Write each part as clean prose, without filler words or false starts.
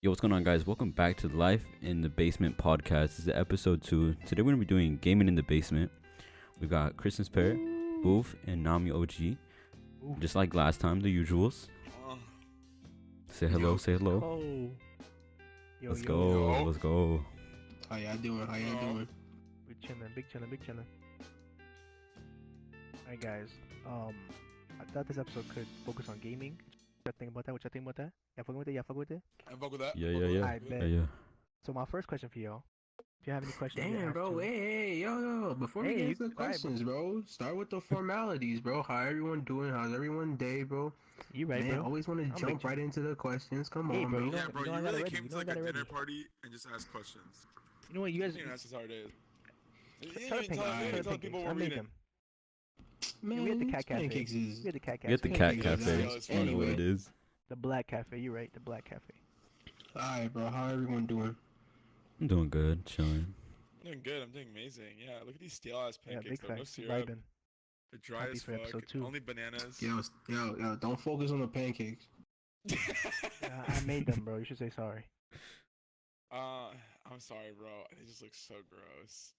Yo, what's going on, guys? Welcome back to Life in the Basement podcast. This is episode 2. Today we're going to be doing Gaming in the Basement. We've got ChristmasPear, Boof, and Nami OG. Just like last time, the usuals. Say hello, say hello. Oh. Let's go, let's go. How y'all doing? We chilling, big chilling. Alright guys, I thought this episode could focus on gaming. What y'all think about that? Y'all fucking with it? I fuck with that. Yeah. I bet. Yeah. So my first question for y'all, if you have any questions, you Damn, have bro. to. Hey, yo. Before we Hey, get you into the can- alright, questions, bro, start with the formalities, bro. How everyone doing? How's everyone day, bro? You right, Man, bro? always want to I'm jump big right into the questions. Come Hey, on, bro, bro. you know- Yeah, bro, I you got it really ready. came You to know I like got a it dinner ready. party and just asked questions. You know what? You guys. You know, that's just how it is. You Try didn't even tell people I what we're made reading. them. Man, we had the cat cafe. pancakes is... We had the cat We at the cafe. cat Pancakes, cafe. guys. I don't know what it is. The black cafe. You're right. The black cafe. Alright, bro. How everyone doing? I'm doing good, chilling. I'm doing good. I'm doing amazing. Yeah, look at these stale ass Yeah, pancakes. big though. No facts. syrup. Vibing. They're dry Happy as for fuck. episode 2. Only bananas. Yo, don't focus on the pancakes. I made them, bro. You should say sorry. I'm sorry, bro. They just look so gross.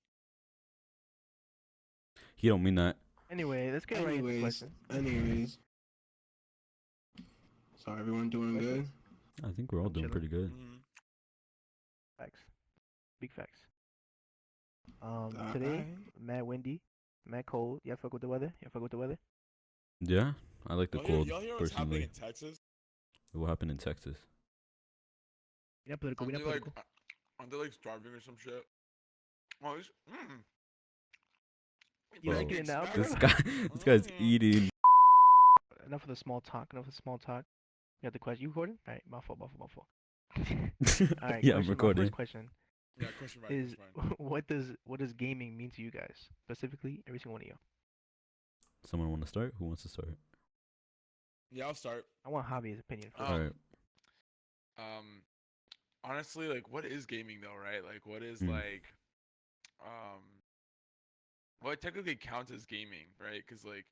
He don't mean that. Anyway, let's get right into the question. Anyways. So everyone doing good? I think we're all doing Chilling. pretty good. Mm-hmm. Facts. Big facts. Today, Alright. mad windy, mad cold. Y'all fuck with the weather? Yeah, I like the cold, Y'all hear what's happening personally. in Texas? What happened in Texas? We not political. We not political. Aren't they like starving or some shit? Oh, You Bro, like it now, This bro? this guy's eating. Enough of the small talk. You got the question. You recording? All right, my fault. All right. Yeah, I'm question. My recording. first question Yeah, question right. is, Question right. what does gaming mean to you guys? Specifically, every single one of you. Someone want to start? Who wants to start? Yeah, I'll start. I want Javi's opinion first. All right. Honestly, like, what is gaming though, right? Like, what is um, what technically counts as gaming, right? Because like,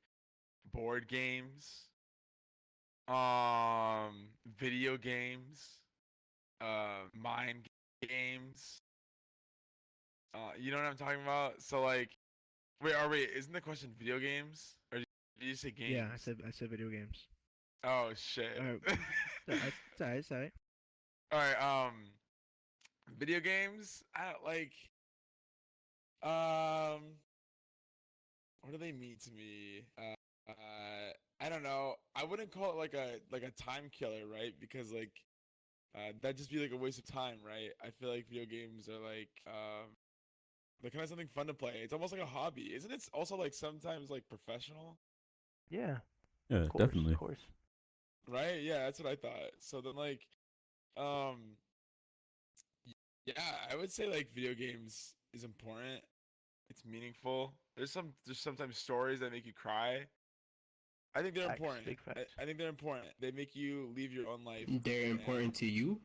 board games, video games, mind games. You know what I'm talking about? So like, wait, isn't the question video games or did you say games? Yeah, I said video games. Oh shit. It's alright. All right, video games. I don't like. What do they mean to me? I don't know. I wouldn't call it like a time killer, right? Because like, that'd just be like a waste of time, right? I feel like video games are like, they're kind of something fun to play. It's almost like a hobby, isn't it? Also like sometimes like professional, Yeah. Yeah, Of course, definitely. Of course. right? Yeah, that's what I thought. So then like, um. Yeah, I would say like video games is important. It's meaningful. There's sometimes stories that make you cry. I think they're Facts, important. big facts. I think they're important. They make you leave your own life. They're and- important to you?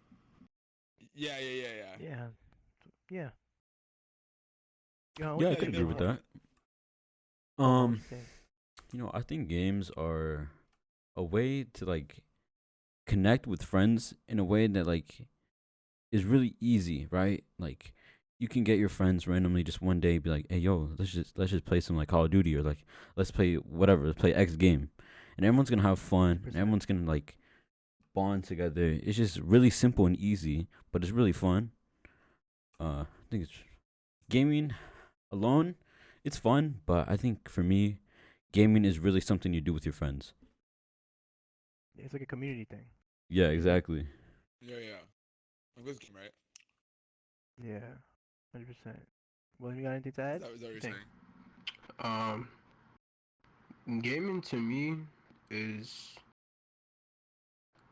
Yeah. Yeah. Yeah. Yeah, I think could they're agree with that. important. I think games are a way to like connect with friends in a way that like is really easy, right? Like you can get your friends randomly just one day be like, "Hey, yo, let's just play some like Call of Duty or like let's play whatever, let's play X game." And everyone's going to have fun. And 100%. everyone's going to like bond together. It's just really simple and easy, but it's really fun. I think it's gaming alone, it's fun, but I think for me, gaming is really something you do with your friends. It's like a community thing. Yeah, exactly. Yeah. Like this game, right? Yeah. 100%. Well, you got anything to add? Is that what you're Think. saying? Gaming to me is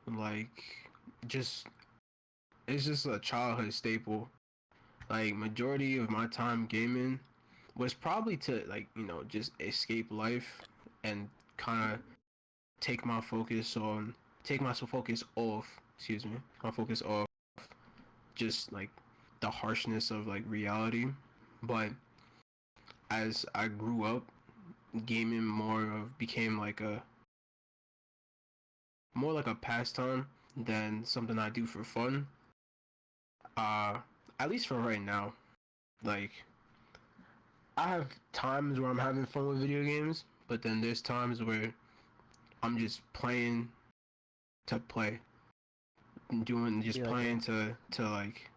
like it's just a childhood staple. Like majority of my time gaming was probably to like, just escape life and kind of take my focus off, my focus off just like the harshness of like reality. But as I grew up, gaming became like more like a pastime than something I do for fun. At least for right now, like I have times where I'm having fun with video games, but then there's times where I'm just playing to play, Yeah, like playing to like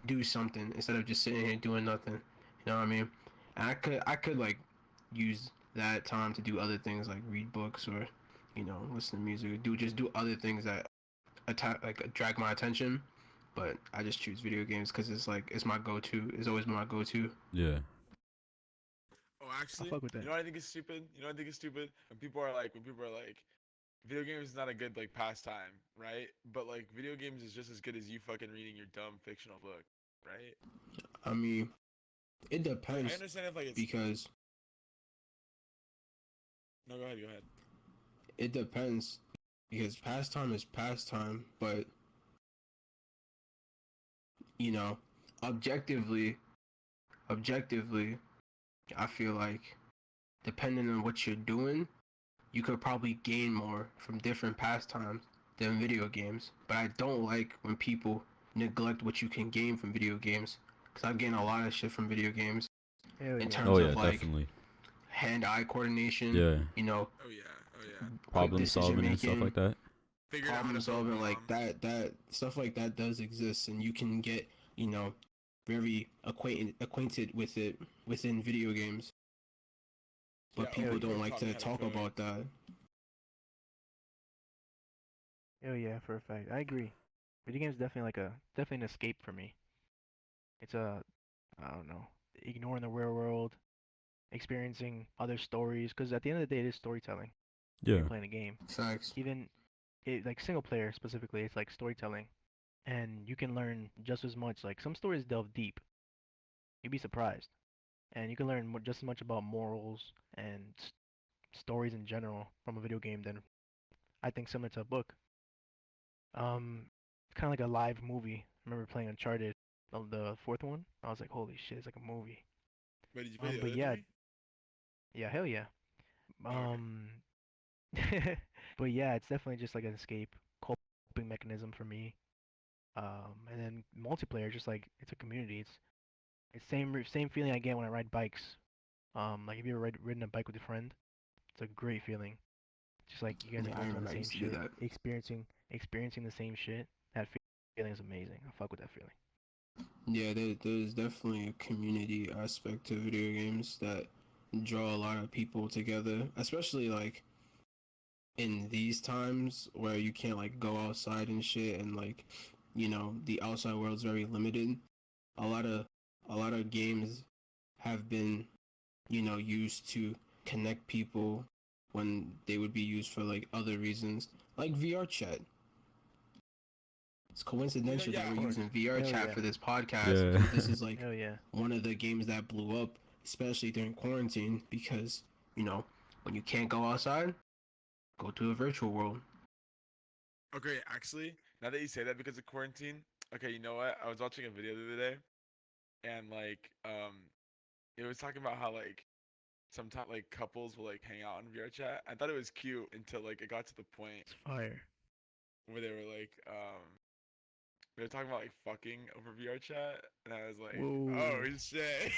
do something instead of just sitting here doing nothing. You know what I mean? And I could like use that time to do other things like read books or, listen to music, or do other things that drag my attention. But I just choose video games because it's my go-to. It's always been my go-to. Yeah. Oh, I actually, fuck with that. you know what I think is stupid? You know what I think is stupid? When people are like, video games is not a good like pastime, right? But like video games is just as good as you fucking reading your dumb fictional book, right? I mean, it Like I depends understand if like it's because no, go ahead, go ahead. it depends because pastime is pastime, but you know, objectively, objectively, I feel like depending on what you're doing, you could probably gain more from different pastimes than video games. But I don't like when people neglect what you can gain from video games, because I've gained a lot of shit from video games Hell in yeah. terms Oh yeah, of like definitely. hand-eye coordination, Yeah. Oh yeah, oh yeah. quick Problem decision solving and stuff making, like that. Figured out how problem to throw a solving, like bomb. that stuff like that does exist, and you can get very acquainted with it within video games. But Yeah, people Overlord don't like taught me to how to talk code. about that. Hell yeah, for a fact. I agree. Video games definitely an escape for me. It's I don't know, ignoring the real world, experiencing other stories. Because at the end of the day, it is storytelling when Yeah. you're playing a game. Facts. Even like single player specifically, it's like storytelling, and you can learn just as much. Like some stories delve deep. You'd be surprised, and you can learn just as much about morals and stories in general from a video game than I think similar to a book. It's kind of like a live movie. I remember playing Uncharted, the fourth one. I was like, holy shit, it's like a movie. Wait, did you play the But other yeah, three? yeah, hell yeah. Oh, okay. Um, but yeah, it's definitely just like an escape, coping mechanism for me. And then multiplayer, just like it's a community. It's same feeling I get when I ride bikes. Like if you ever ridden a bike with a friend, it's a great feeling. Just like you guys are Yeah, I both doing remember the I same used to do shit, that. experiencing the same shit. That feeling is amazing. I fuck with that feeling. Yeah, there's definitely a community aspect to video games that draw a lot of people together, especially like in these times where you can't like go outside and shit, and like the outside world's very limited. A lot of games have been used to connect people when they would be used for like other reasons, like VR chat. It's coincidental Yeah, that Of we're course. using VR Hell chat yeah. for this podcast Yeah. because this is like Hell yeah. one of the games that blew up, especially during quarantine, because when you can't go outside, go to a virtual world. Okay, actually, now that you say that because of quarantine, okay, you know what? I was watching a video the other day, and like, it was talking about how like sometimes like couples will like hang out on VR chat. I thought it was cute until like it got to the point It's fire. where they were like, they were talking about like fucking over VR chat, and I was like, oh Whoa. shit.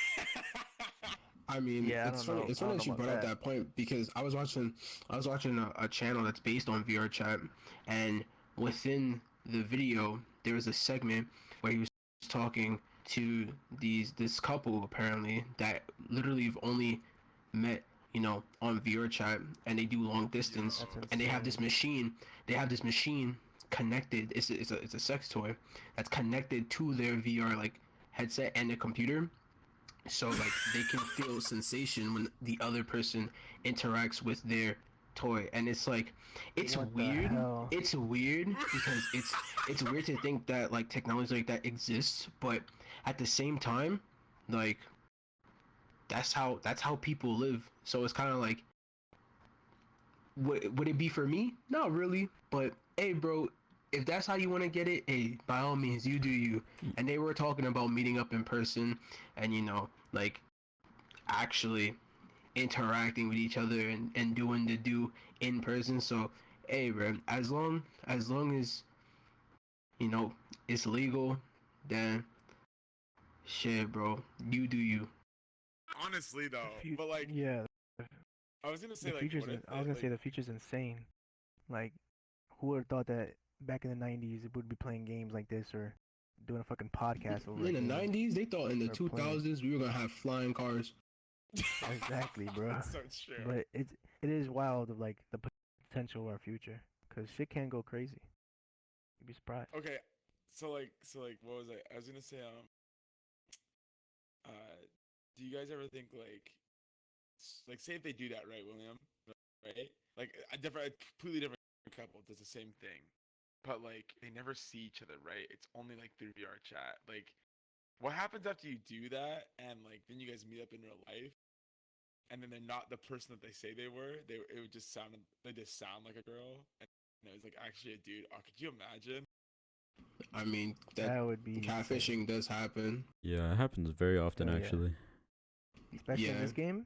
I mean, Yeah, I it's don't funny. know. It's I funny don't know that you about brought up that. that point because I was watching a channel that's based on VR chat, and within the video, there was a segment where he was talking to this couple apparently that literally have only met on VR chat, and they do long distance, That's and they have this insane. machine. They have this machine connected. It's a sex toy that's connected to their VR like headset and a computer, so like they can feel sensation when the other person interacts with their toy, and it's like it's What the weird. hell? It's weird because it's weird to think that like technology like that exists, but at the same time, like that's how people live. So it's kind of like, would it be for me? Not really, but hey, bro, if that's how you want to get it, hey, by all means, you do you. And they were talking about meeting up in person, and like actually interacting with each other and doing the do in person. So hey, bro, as long as you know it's legal, then shit, bro. You do you. Honestly though, Fu- but like yeah, I was gonna say the like future's. what if I was they gonna say like the future's insane. Like, who would have thought that back in the '90s it would be playing games like this or doing a fucking podcast over a In the game 90s, they thought in the or playing? 2000s we were gonna have flying cars. Exactly, bro. That's so true. But it is wild of like the potential of our future, cause shit can go crazy. You'd be surprised. Okay, so like what was I was gonna say do you guys ever think like say if they do that, right, William, right, like a completely different couple does the same thing, but like they never see each other, right? It's only like through VR chat. Like what happens after you do that and like then you guys meet up in real life and then they're not the person that they say they were? They just sound like a girl and it was like actually a dude. Oh, could you imagine? I mean, that That would be insane. catfishing does happen. Yeah, it happens very often Oh, yeah. actually. Especially in Yeah. this game.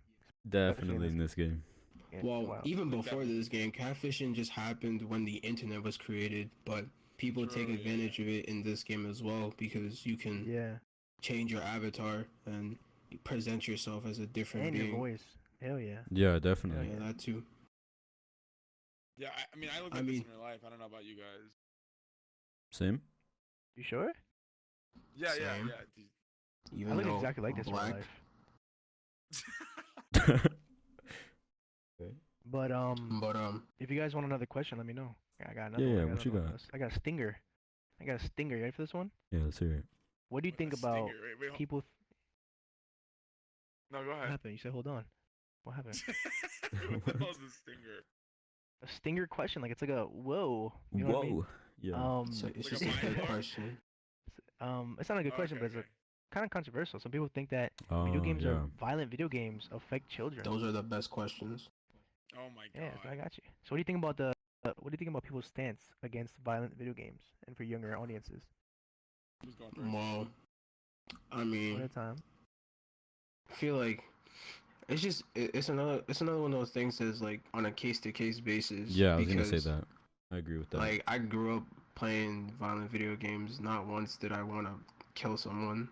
Definitely in this game. Yeah, Well, wow. even Like before that- this game, catfishing just happened when the internet was created, but people take True, yeah. advantage of it in this game as well because you can Yeah, change your avatar and present yourself as a different and being. your voice. Hell yeah. Yeah, definitely. Yeah, that too. Yeah, I mean I look I at this mean- in real life. I don't know about you guys. Same. You sure? Yeah, yeah, Same. yeah. Even I look though exactly like I'm this in real black. life. Okay. But But if you guys want another question, let me know. I got another Yeah, one. what you got? I got a stinger. I got a stinger. You ready for this one? Yeah, let's hear it. What do you think A about stinger. Wait, people? No, go What ahead. happened? You said hold on. What happened? What the hell's a stinger? A stinger question. Like it's like a whoa. You know what I mean? Whoa. Yeah. so it's Like just a a mind good fuck? question. It's not a good question, but it's kind of controversial. Some people think that video games yeah. are violent video games affect children. Those are the best questions. Oh my god. Yeah, so I got you. So what do you think about what do you think about people's stance against violent video games and for younger audiences? Who's going first? Well, I One mean, at a time. I feel like it's another one of those things that's like on a case to case basis. Yeah, I was gonna say because, that. I agree with that. Like I grew up playing violent video games. Not once did I want to kill someone.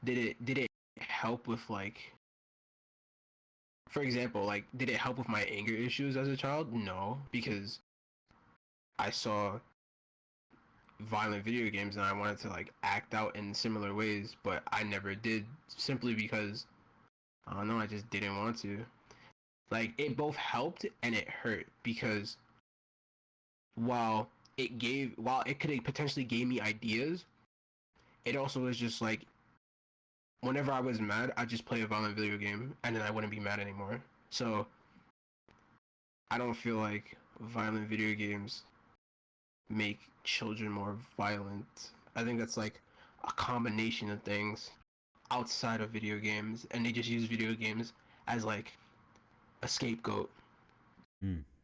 Did it help with like, for example, like did it help with my anger issues as a child? No, because I saw violent video games and I wanted to like act out in similar ways, but I never did simply because I don't know, I just didn't want to. Like it both helped and it hurt because while it could have potentially gave me ideas, it also was just like whenever I was mad, I'd just play a violent video game and then I wouldn't be mad anymore. So I don't feel like violent video games make children more violent. I think that's like a combination of things outside of video games, and they just use video games as like a scapegoat.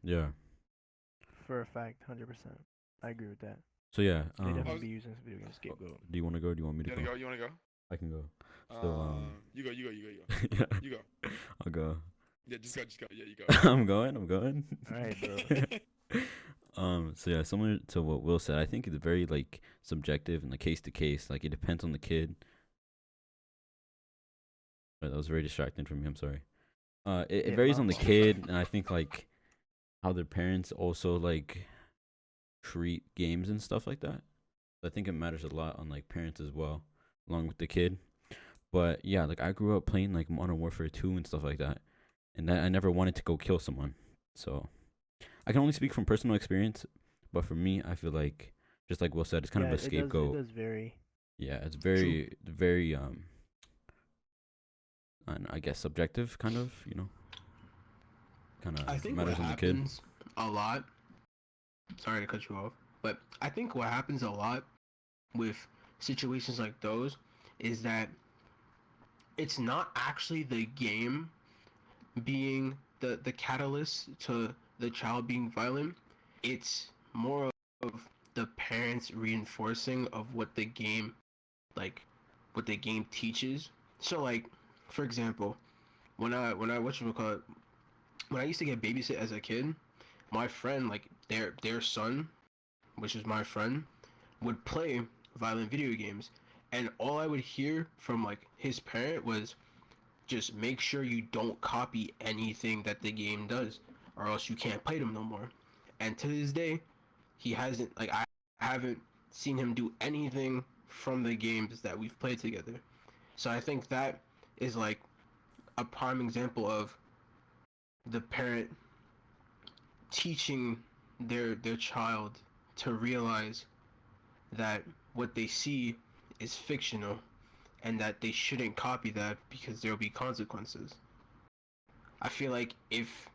Yeah. For a fact, 100%. I agree with that. So yeah. They definitely was- be using video game scapegoat. Do you want to go? Or do you want me to You go? wanna go? You wanna go? I can go. So You go. yeah, You go. I'll go. Yeah, just go. Yeah, you go. I'm going. All right, bro. So yeah, similar to what Will said, I think it's very like subjective and like case to case. Like it depends on the kid. That was very distracting for me. I'm sorry. It Yeah, varies my on the fault. kid, and I think like how their parents also like treat games and stuff like that. I think it matters a lot on like parents as well, along with the kid. But yeah, like I grew up playing like Modern Warfare 2 and stuff like that, and I never wanted to go kill someone. So I can only speak from personal experience, but for me, I feel like just like Will said, it's kind of a scapegoat. It does vary. Yeah, it's very and I guess subjective, kind of, kind I of think what matters on the kid. happens a lot. Sorry to cut you off, but I think what happens a lot with situations like those is that it's not actually the game being the catalyst to the child being violent. It's more of the parents reinforcing of what the game teaches. So like, for example, when I whatchamacallit, when I used to get babysit as a kid, my friend, like their son, which is my friend, would play violent video games. And all I would hear from like his parent was just make sure you don't copy anything that the game does, or else you can't play them no more. And to this day, he hasn't, like, I haven't seen him do anything from the games that we've played together. So I think that is like a prime example of the parent teaching their child to realize that what they see is fictional and that they shouldn't copy that because there'll be consequences. I feel like if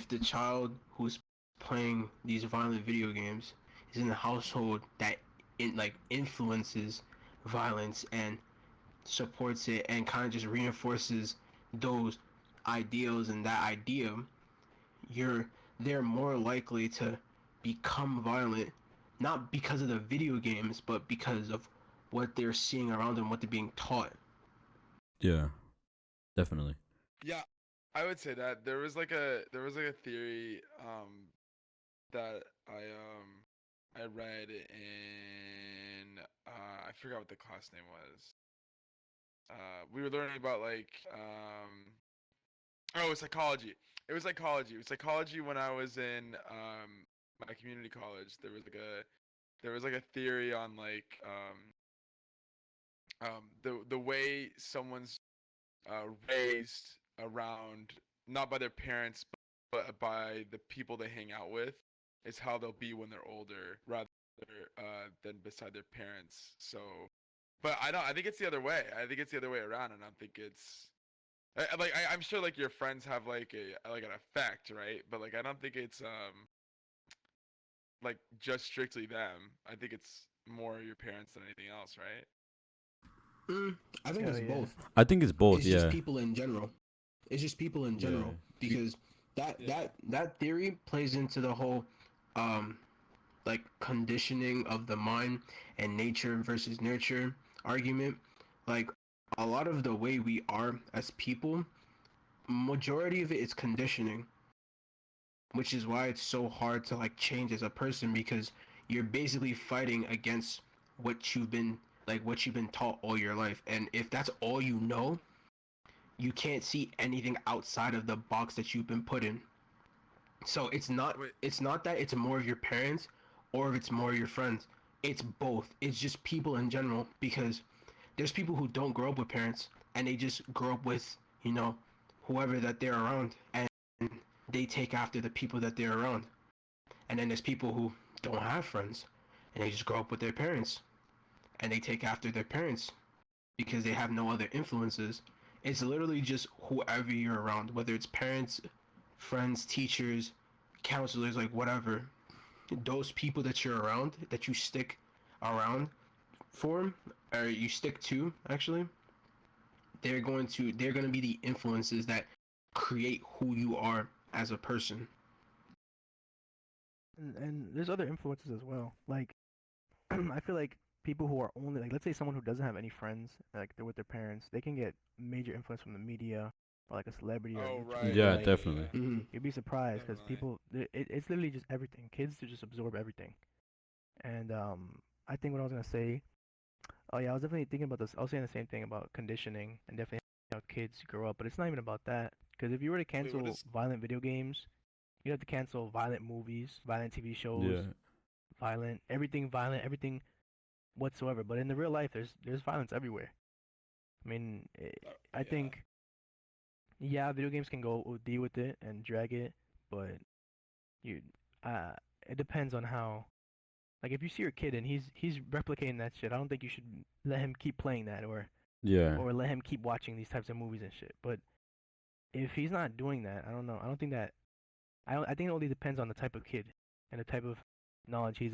the child who's playing these violent video games is in a household that influences violence and supports it and kind of just reinforces those ideals and that idea, they're more likely to become violent, not because of the video games, but because of what they're seeing around them, what they're being taught. Yeah, definitely. Yeah, I would say that there was like a theory that I read in I forgot what the class name was. We were learning about like psychology. It was psychology. It was psychology when I was in my community college. There was like a theory on like the way someone's raised around, not by their parents but by the people they hang out with, is how they'll be when they're older rather than beside their parents. So, but I think it's the other way. I think it's the other way around, and I think it's I'm sure like your friends have like an effect, right? But like I don't think it's like just strictly them. I think it's more your parents than anything else, right? I think it's both. I think it's both. It's just people in general. It's just people in general, because that theory plays into the whole like conditioning of the mind and nature versus nurture argument. Like a lot of the way we are as people, majority of it is conditioning, which is why it's so hard to like change as a person, because you're basically fighting against what you've been taught all your life. And if that's all you know, you can't see anything outside of the box that you've been put in. So it's not that it's more of your parents or if it's more of your friends. It's both. It's just people in general, because there's people who don't grow up with parents and they just grow up with, whoever that they're around, and they take after the people that they're around. And then there's people who don't have friends and they just grow up with their parents and they take after their parents because they have no other influences. It's literally just whoever you're around, whether it's parents, friends, teachers, counselors, like whatever. Those people that you're around, that you stick around for, or you stick to, actually, they're going to be the influences that create who you are as a person. And there's other influences as well. Like, I feel like people who are only, like, let's say someone who doesn't have any friends, like they're with their parents, they can get major influence from the media or like a celebrity or Oh, YouTuber. right. Yeah, Like, definitely. Mm-hmm. you'd be surprised because Definitely. people, it's literally just everything. Kids to just absorb everything. And I think what I was gonna say, oh yeah, I was definitely thinking about this. I was saying the same thing about conditioning and definitely how kids grow up. But it's not even about that. Because if you were to Wait, what cancel is violent video games, you have to cancel violent movies, violent TV shows, Yeah. violent, everything whatsoever. But in the real life, there's violence everywhere. I mean, I yeah. think, yeah, video games can go OD with it and drag it, but you, uh, it depends on how. Like if you see your kid and he's replicating that shit, I don't think you should let him keep playing that Yeah. or let him keep watching these types of movies and shit. But if he's not doing that, I don't know. I don't think that. I think it only depends on the type of kid and the type of knowledge he's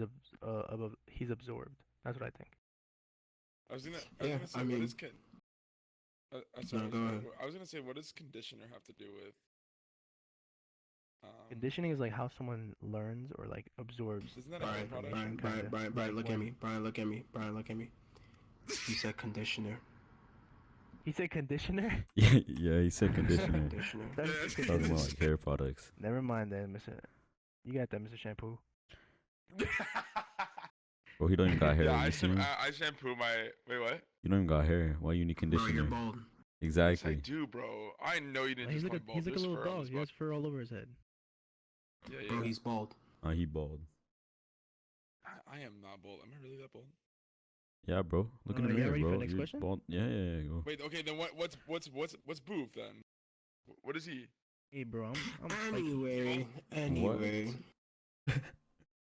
absorbed. That's what I think. I was gonna Yeah, say I what mean, is sorry. go ahead. I was gonna say, what does conditioner have to do with Conditioning is like how someone learns or like absorbs isn't that a Brian, byproduct? information, Brian, kinda. Brian, Brian, Like look at when me. Brian, look at me. Brian, look at me. He said conditioner. he said conditioner. Yeah, he said He said conditioner. conditioner. That's Talking about like hair products. Never mind then, Mr. You got that, Mr. Shampoo. Bro, he don't even got hair. Yeah, You see him? I shampoo my. Wait, what? You don't even got hair. Why you need Bro, you're conditioner? bald. Yes, I Exactly. do, bro. I know you didn't He's just like call a me bald. he's like a There's little fur on dog. this He butt. has fur all over his head. Yeah, Bro, yeah. he's bald. He bald. I am not bald. Am I really that bald? Yeah, bro. Look in the Yeah, mirror, ready for bro. the next You're question? bald. Yeah. Go. Wait, okay, then what's Boof then? What is he? Hey, bro, I'm like, Anyway.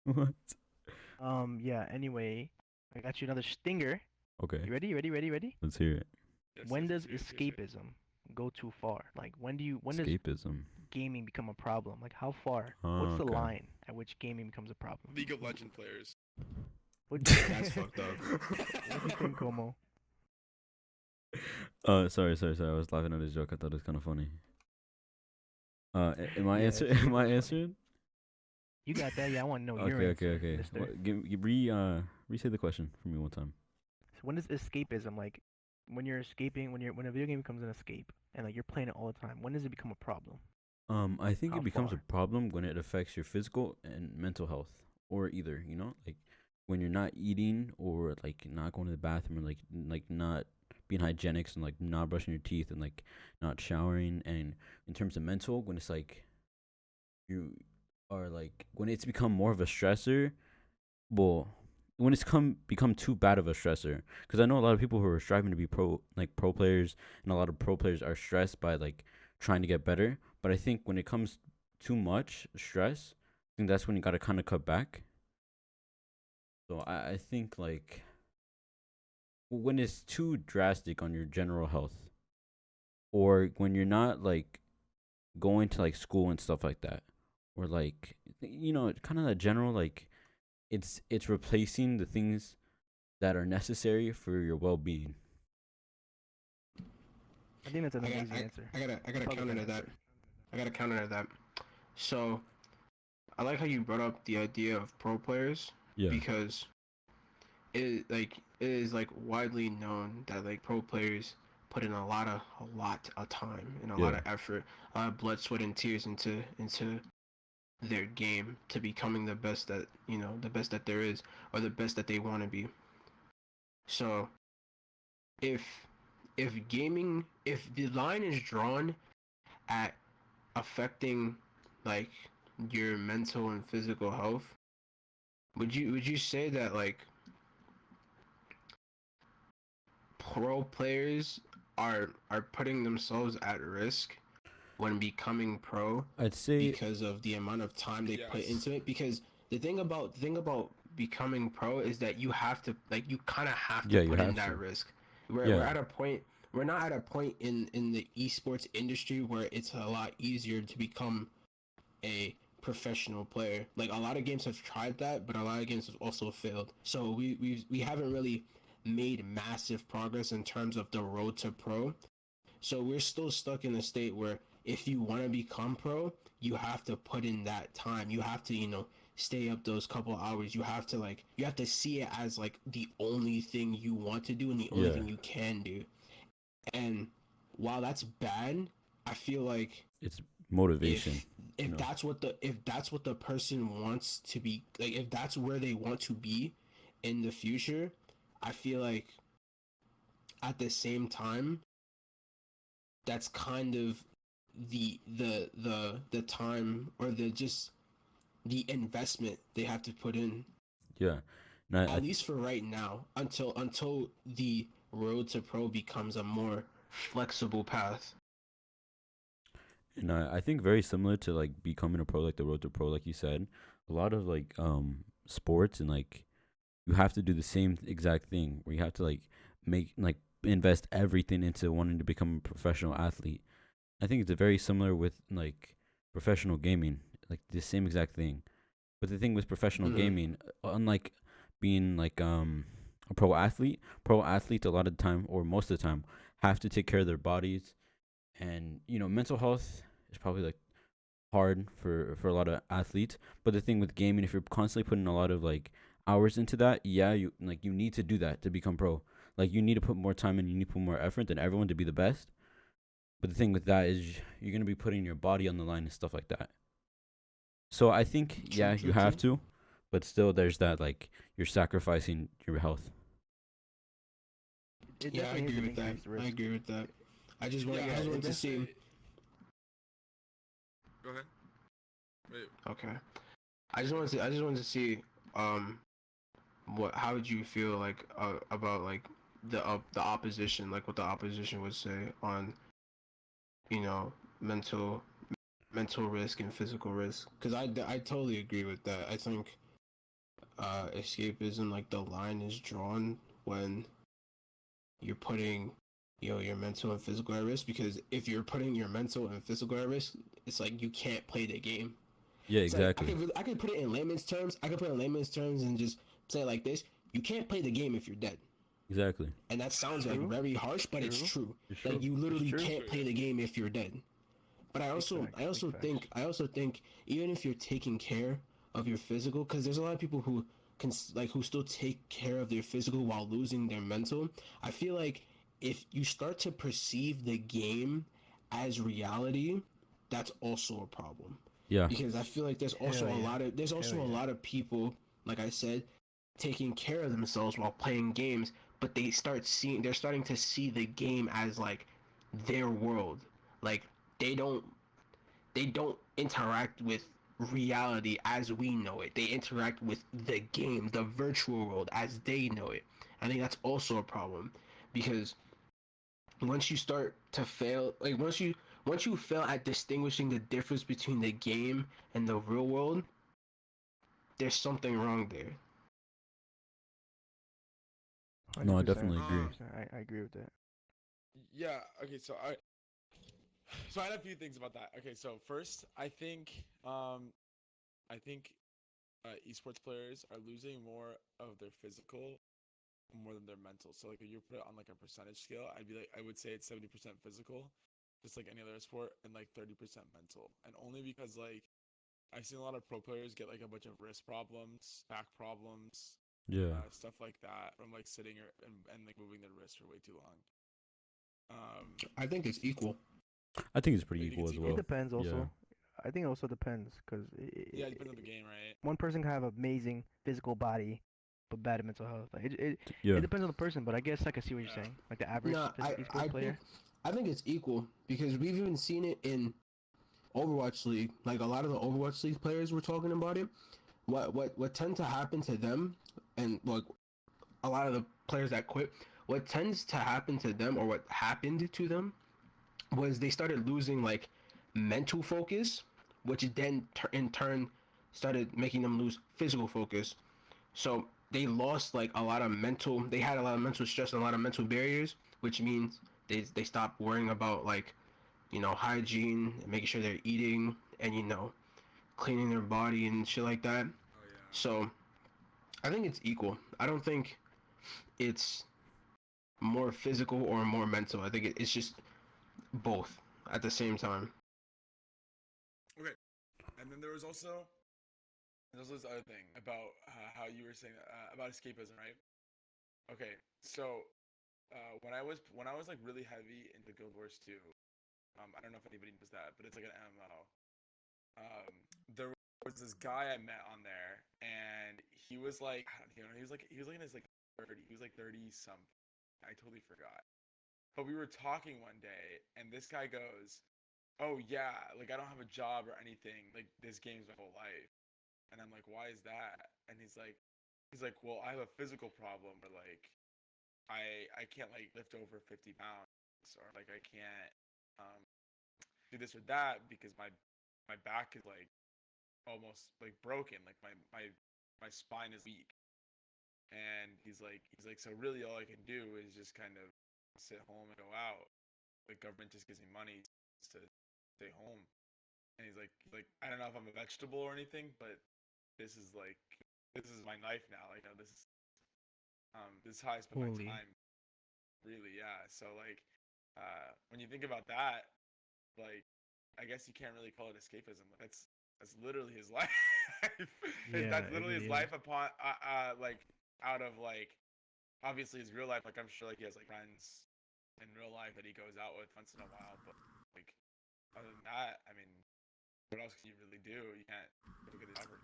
What? yeah. Anyway, I got you another stinger. Okay. You ready? You ready? Ready? Ready? Let's hear it. Yes, When yes, does yes, yes, yes. escapism go too far? Like, when does Escapism. gaming become a problem? Like, how far? Oh, What's the okay. line at which gaming becomes a problem? League of Legend players. What, That's fucked up. what do you think, Como? Sorry. I was laughing at his joke. I thought it was kind of funny. Am I Yeah, answer? it's Am I funny. answering? You got that? Yeah, I want to know your answer, Okay. mister. What, re-say the question for me one time. So when is escapism, like, when you're escaping, when a video game becomes an escape, and like you're playing it all the time, when does it become a problem? I think How it becomes far? a problem when it affects your physical and mental health, or either, like when you're not eating, or like not going to the bathroom, or like not being hygienic, and like not brushing your teeth, and like not showering. And in terms of mental, when it's like you are like when it's become more of a stressor, well, when it's become too bad of a stressor, because I know a lot of people who are striving to be pro players, and a lot of pro players are stressed by like trying to get better. But I think when it comes too much stress, I think that's when you got to kind of cut back. So I think like when it's too drastic on your general health, or when you're not like going to like school and stuff like that, or like kind of the general, like it's replacing the things that are necessary for your well-being. I think that's an I amazing got, answer. I gotta Probably counter that that. answer. I gotta counter that. So, I like how you brought up the idea of pro players Yeah. because it is like widely known that like pro players put in a lot of time and a lot Yeah. of effort, a lot of blood, sweat, and tears into their game to becoming the best that the best that there is, or the best that they want to be. So, if if the line is drawn at affecting like your mental and physical health, would you say that like pro players are putting themselves at risk when becoming pro I'd say because of the amount of time they put Yes. into it? Because the thing about becoming pro is that you have to you kind of have to Yeah, you put in have that to. risk. We're Yeah. at a point. We're not at a point in the esports industry where it's a lot easier to become a professional player. Like, a lot of games have tried that, but a lot of games have also failed. So we haven't really made massive progress in terms of the road to pro. So we're still stuck in a state where if you want to become pro, you have to put in that time. You have to, stay up those couple hours. You have to see it as like the only thing you want to do and the only Yeah. thing you can do. And while that's bad, I feel like It's motivation. if No. that's what the person wants to be, like if that's where they want to be in the future, I feel like at the same time that's kind of the time, or the investment they have to put in, Yeah. And at least for right now, until the road to pro becomes a more flexible path. And I think very similar to like becoming a pro, like the road to pro, like you said, a lot of like sports, and like you have to do the same exact thing where you have to like invest everything into wanting to become a professional athlete. I think it's very similar with like professional gaming, like the same exact thing. But the thing with professional Mhm. gaming, unlike being like a pro athletes a lot of the time, or most of the time, have to take care of their bodies, and mental health is probably like hard for a lot of athletes. But the thing with gaming, if you're constantly putting a lot of like hours into that, yeah, you need to do that to become pro. Like, you need to put more time in, you need to put more effort than everyone to be the best. But the thing with that is you're gonna be putting your body on the line and stuff like that. So I think True, yeah, true, you have true. to, but still there's that like you're sacrificing your health. It Yeah, I definitely is agree an with that. increased risk. I agree with that. I just want, Yeah, I just it want to see. definitely- Go ahead. Wait. Okay. I just wanted to see, um, how would you feel like about like the opposition, like what the opposition would say on, you know, mental risk and physical risk? Because I totally agree with that. I think escapism, like the line is drawn when you're putting, you know, your mental and physical at risk. Because if you're putting your mental and physical at risk, it's like you can't play the game. Yeah, It's like, exactly. I could put it in layman's terms. I could put it in layman's terms and just say it like this: you can't play the game if you're dead. Exactly. And that sounds like True. very harsh, but it's True. true. It's Like true. you literally true. can't play the game if you're dead. But I also facts, big facts. I also think even if you're taking care of your physical, because there's a lot of people who can like who still take care of their physical while losing their mental. I feel like if you start to perceive the game as reality, that's also a problem. Yeah. Because I feel like there's also Hell a yeah. lot of Hell yeah. people, like I said, taking care of themselves while playing games, but they're starting to see the game as like their world. Like they don't they don't interact with reality as we know it. They interact with the game, the virtual world as they know it. I think that's also a problem because once you start to fail, like once you fail at distinguishing the difference between the game and the real world, there's something wrong there. No, I 100%, definitely agree. 100%. I agree with that. Yeah. Okay. So I had a few things about that. Okay. So first, I think esports players are losing more of their physical more than their mental. So like if you put it on like a percentage scale, I would say it's 70% physical, just like any other sport, and like 30% mental. And only because like I've seen a lot of pro players get like a bunch of wrist problems, back problems, Yeah. stuff like that from like sitting and like moving their wrist for way too long. I think it's equal. I think it's pretty You think equal it's as equal? It well. depends Yeah. also. I think it also depends because Yeah, it depends on the game, right? one person can have amazing physical body but bad mental health. Like Yeah. it depends on the person, but I guess I can see what you're Yeah. saying. Like the average No, esports player. I think it's equal because we've even seen it in Overwatch League. Like a lot of the Overwatch League players were talking about it. What tend to happen to them, and like a lot of the players that quit, what tends to happen to them, or what happened to them, was they started losing like mental focus, which then in turn started making them lose physical focus. So they lost like a lot of mental. They had a lot of mental stress and a lot of mental barriers, which means they stopped worrying about like, you know, hygiene and making sure they're eating and, you know, cleaning their body and shit like that. Oh yeah. So I think it's equal. I don't think it's more physical or more mental. I think it's just both at the same time. Okay. And then there's this other thing about how you were saying about escapism, right? Okay. So when I was like really heavy into Guild Wars 2, I don't know if anybody knows that, but it's like an MMO. There was this guy I met on there, and he was like, I don't, you know, he was like in his like 30, he was like 30 something. I totally forgot. But we were talking one day, and this guy goes, "Oh yeah, like I don't have a job or anything. Like this game's my whole life." And I'm like, "Why is that?" And he's like, "Well, I have a physical problem where like I can't like lift over 50 pounds, or like I can't um do this or that because my back is like almost like broken. Like my spine is weak." And he's like, "So really all I can do is just kind of sit home and go out. The government just gives me money to stay home." And he's like, "I don't know if I'm a vegetable or anything, but this is like this is my life now. Like, you know, this is how I spend my Holy. time. Really, yeah." So like, when you think about that, like, I guess you can't really call it escapism. That's literally his life. Yeah, That's it literally his really is. life upon like out of like obviously his real life. Like I'm sure like he has like friends in real life that he goes out with once in a while, but like other than that, I mean, what else can you really do? You can't go get a job or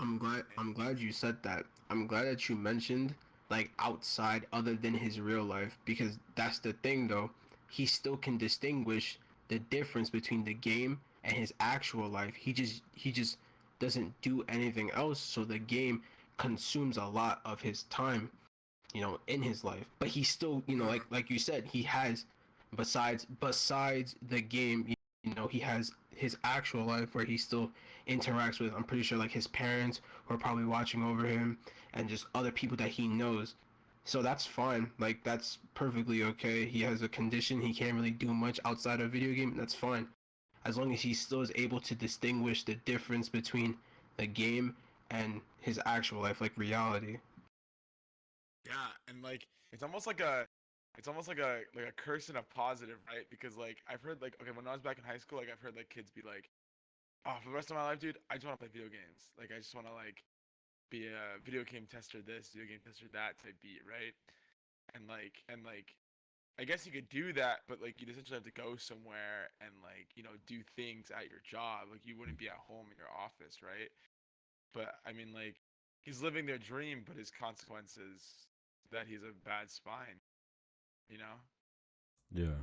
I'm glad you said that. I'm glad that you mentioned like outside other than his real life, because that's the thing though. He still can distinguish the difference between the game and his actual life. He just doesn't do anything else, so the game consumes a lot of his time, in his life. But he still, like you said, he has besides the game, he has his actual life where he still interacts with, I'm pretty sure, like his parents who are probably watching over him, and just other people that he knows. So that's fine. Like that's perfectly okay. He has a condition, he can't really do much outside of video game, and that's fine. As long as he still is able to distinguish the difference between the game and his actual life, like reality. Yeah, and like it's almost like a curse and a positive, right? Because like I've heard like okay, when I was back in high school, like I've heard like kids be like, "Oh, for the rest of my life, dude, I just want to play video games. Like I just want to like be a video game tester this, video game tester that type beat, right?" And like I guess you could do that, but like you'd essentially have to go somewhere and like, do things at your job. Like you wouldn't be at home in your office, right? But I mean like he's living their dream, but his consequences that he's a bad spine, you know? Yeah.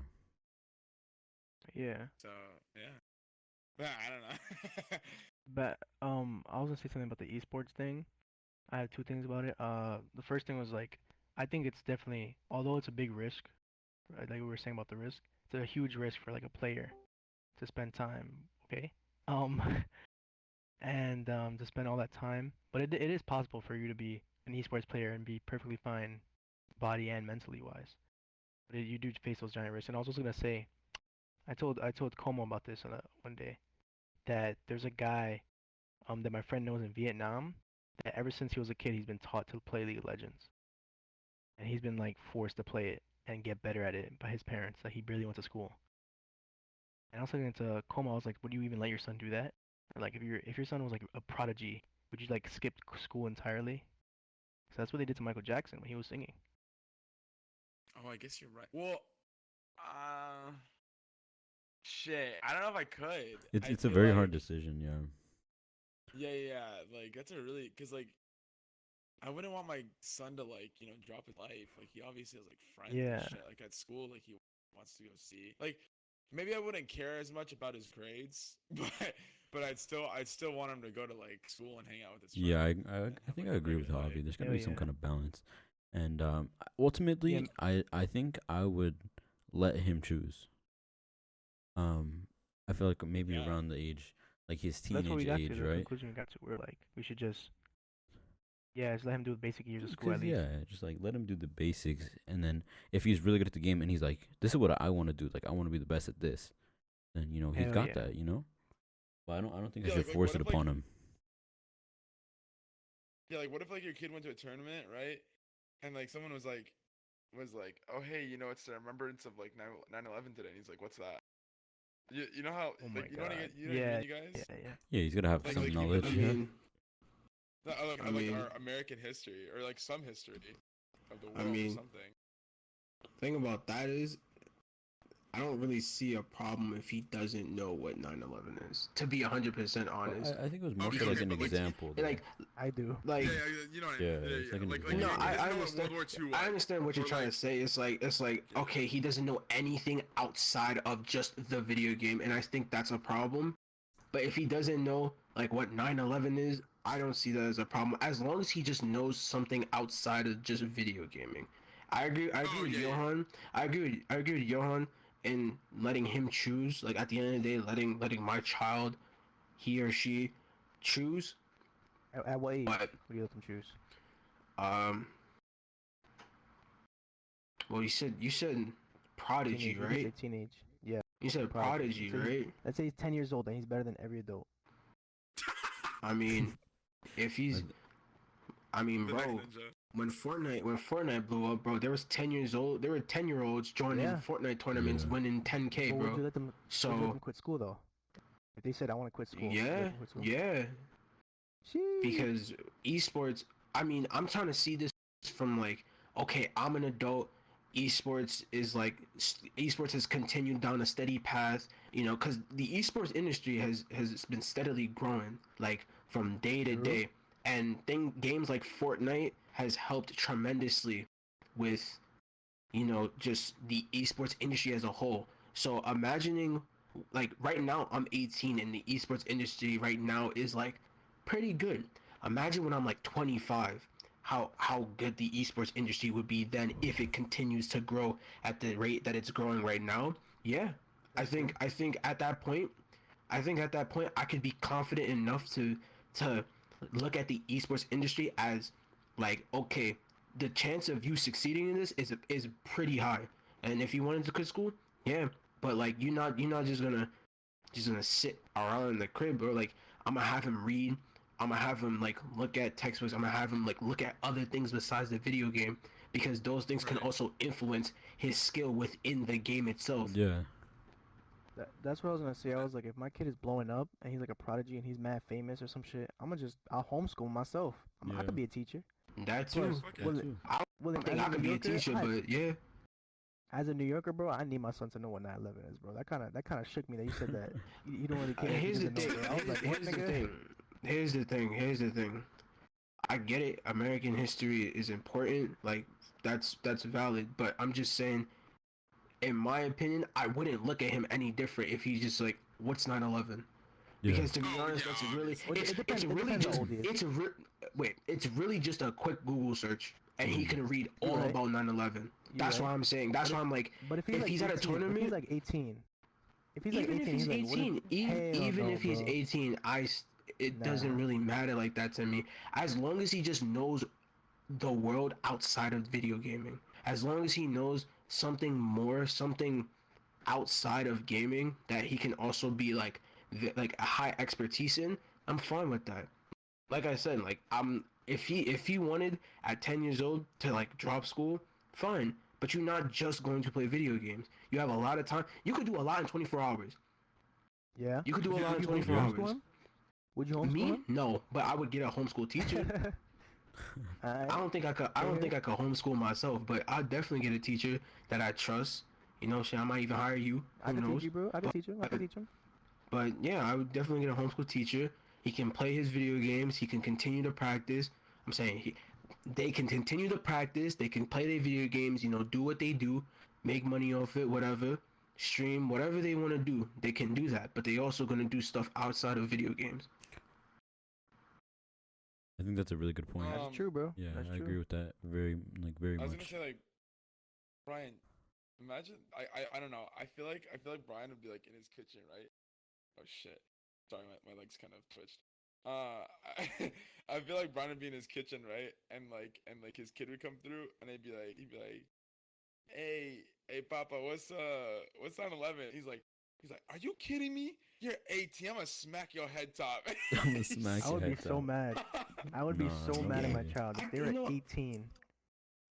Yeah. So yeah. But I don't know. But I was gonna say something about the esports thing. I have two things about it. The first thing was like, I think it's definitely, although it's a big risk, right, like we were saying about the risk, it's a huge risk for like a player to spend time. Okay. Um, and to spend all that time, but it is possible for you to be an esports player and be perfectly fine, body and mentally wise. But you do face those giant risks. And I was also gonna say, I told Como about this one day that there's a guy that my friend knows in Vietnam that ever since he was a kid he's been taught to play League of Legends, and he's been like forced to play it and get better at it by his parents. Like he barely went to school. And I was saying to Como, I was like, would you even let your son do that? Or like if your son was like a prodigy, would you like skip school entirely? So that's what they did to Michael Jackson when he was singing. Oh, I guess you're right. Well, uh shit. I don't know if I could. I It's a feel very hard like decision, yeah. yeah. Like that's a really cuz like I wouldn't want my son to like, drop his life. Like he obviously has like friends and Yeah. shit. Like at school, like he wants to go see. Like maybe I wouldn't care as much about his grades, but I'd still want him to go to like school and hang out with his Yeah, friends I and have think like I a agree with regular life. Javi. There's gotta Hell be some yeah. kind of balance. And Yeah. ultimately I think I would let him choose. I feel like maybe Yeah. around the age, like his So that's what we teenage got to. age, The right? conclusion we got to. We're like, we should just, yeah, just let him do the basic years of school at Because least. yeah, just like let him do the basics, and then if he's really good at the game, and he's like, this is what I want to do, like I want to be the best at this, then he's Hell got yeah. that. But I don't think I Yeah, should like force what it if like upon him. yeah, like what if like your kid went to a tournament, right? And like someone was like, "Oh, hey, it's the remembrance of like 9/11 today." And he's like, "What's that?" You know how Oh my like you know what I god. get, you know what I Yeah. mean, you guys? Yeah. Yeah. Yeah, he's gotta have Like some like I knowledge. Yeah. mean, I like mean, our American history or like some history of the I world or mean, something. thing about that is, I don't really see a problem if he doesn't know what 9/11 is. To be 100% But honest, I think it was more Okay, for like okay, an but like example, though. like, I do. like, yeah, you know what I Yeah, mean? Yeah, it's like an like no, example. he doesn't I know what understand. World War II I was. understand what you're Or trying like to say. It's like yeah. okay, he doesn't know anything outside of just the video game, and I think that's a problem. But if he doesn't know like what 9/11 is, I don't see that as a problem. As long as he just knows something outside of just video gaming. I agree Oh with yeah, yeah. Johan. I agree with Johan in letting him choose. Like at the end of the day, letting my child, he or she, choose. At what age But would you let them choose? um, well, you said prodigy, Teenage. We could say right? teenage. Yeah. You said Prodigy. prodigy, right? Let's say he's 10 years old and he's better than every adult. I mean, if he's, I mean, The next bro, ninja. when Fortnite blew up, bro, there was 10 years old. There were 10-year-olds joining Yeah. Fortnite tournaments, Yeah. winning 10K, But would you bro. let them? Would you let So them quit school though? If they said I want to quit school, would you let yeah, them quit school? yeah, Sheesh. because esports. I mean, I'm trying to see this from like, okay, I'm an adult. esports is like esports has continued down a steady path, you know, because the esports industry has been steadily growing like from day to True. day, and games like Fortnite has helped tremendously with, you know, just the esports industry as a whole. So imagining, like right now I'm 18 and the esports industry right now is like pretty good. Imagine when I'm like 25, how good the esports industry would be then if it continues to grow at the rate that it's growing right now. Yeah, I think at that point, I could be confident enough to look at the esports industry as like, okay, the chance of you succeeding in this is pretty high. And if you went into good school, yeah, but like you're not just gonna sit around in the crib, bro. Like I'm gonna have him read. I'm gonna have him like look at textbooks. I'm gonna have him like look at other things besides the video game, because those things can Right. also influence his skill within the game itself. Yeah. That's what I was gonna say. I was like, if my kid is blowing up and he's like a prodigy and he's mad famous or some shit, I'll homeschool myself. I Yeah. could be a teacher. That too. Plus, Fuck yeah. well, That too. I well, don't think as I a could New be a Yorker, teacher, but yeah. as a New Yorker, bro, I need my son to know what 9/11 is, bro. That kind of shook me that you said that. You don't really care. if he Here's the doesn't know, thing. bro. I was like, what, Here's the nigga? thing. Here's the thing. I get it. American history is important. Like that's valid. But I'm just saying, in my opinion, I wouldn't look at him any different if he's just like, what's 9/11? Yeah. Because to be Oh, honest, yeah, that's a really Well, it it's depends- it really depends how just old he is. it's really just a quick Google search and he can read all right. about 9/11. That's right. why I'm saying. That's But why I'm like, But if he's if like he's 18, at a if he's tournament, like 18, if he's like even 18, if he's like, what 18, even Hell if no, he's bro. 18, it doesn't Nah. really matter like that to me. As long as he just knows the world outside of video gaming, as long as he knows something more, something outside of gaming that he can also be like a high expertise in, I'm fine with that. Like I said, like if he wanted at 10 years old to like drop school, fine. But you're not just going to play video games. You have a lot of time. You could do a lot in 24 hours. Yeah. You could do a lot in Would you 24 homeschool hours. him? Would you homeschool Me? him? No, but I would get a homeschool teacher. Alright. I don't think I could. I don't think I could homeschool myself, but I'll definitely get a teacher that I trust. You know, shit, I might even hire you. I Who can knows? teach you, bro. I can teach him. I can teach him. But yeah, I would definitely get a homeschool teacher. He can play his video games. He can continue to practice. I'm saying they can continue to practice. They can play their video games. You know, do what they do, make money off it, whatever, stream, whatever they want to do. They can do that. But they also gonna do stuff outside of video games. I think that's a really good point. That's true, bro. Yeah, That's I true. agree with that very I was gonna much. say like, Bryan, imagine I don't know. I feel like Bryan would be like in his kitchen, right? Oh shit. Sorry, my legs kind of twitched. I feel like Bryan would be in his kitchen, right? And like his kid would come through and he'd be like, hey, Papa, what's 9/11? He's like, are you kidding me? You're 18. I'm gonna smack your head top. I'm gonna smack I your would be head so top. mad. I would be Nah, so no mad at my way. child. If they You were know- 18,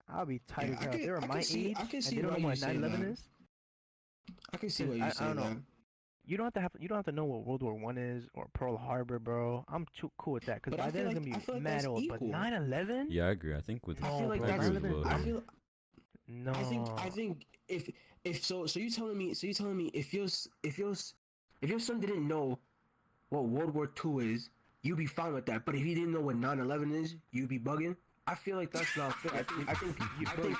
I'll be tight Yeah, as I hell. If can- they were I my can see- age I can and see they don't know why you what say 9/11 that. is, I can see why you I say don't know. that. You don't have to know what World War One is or Pearl Harbor, bro. I'm too cool with that because But I by feel then like- it's I gonna feel be like mad that's old. But equal. 9/11? Yeah, I agree. I think with I No, feel like bro, I that's. agree with Will I here. feel. No. I think if so you telling me if your son didn't know what World War II is, you'd be fine with that. But if he didn't know what 9/11 is, you'd be bugging. I feel like that's not fair. I think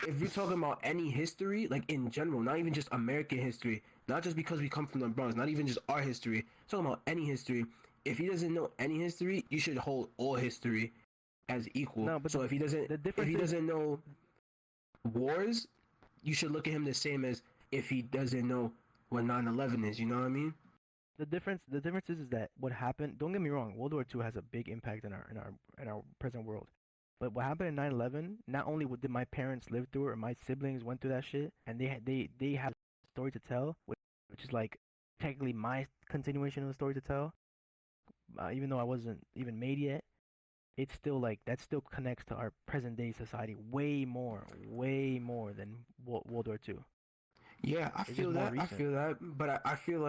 if you're talking about any history, like in general, not even just American history, not just because we come from the Bronx, not even just our history, talking about any history. If he doesn't know any history, you should hold all history as equal. No, but so if he doesn't, the if difference he is- doesn't know wars, you should look at him the same as if he doesn't know what 9/11 is. You know what I mean? The difference is that what happened. Don't get me wrong. World War II has a big impact in our present world. But what happened in 9/11? Not only did my parents live through it, or my siblings went through that shit, and they have a story to tell, which is like technically my continuation of the story to tell. Even though I wasn't even made yet, it's still like that still connects to our present day society way more than World War II. Yeah, I It's feel just more that. I recent. feel that. But I feel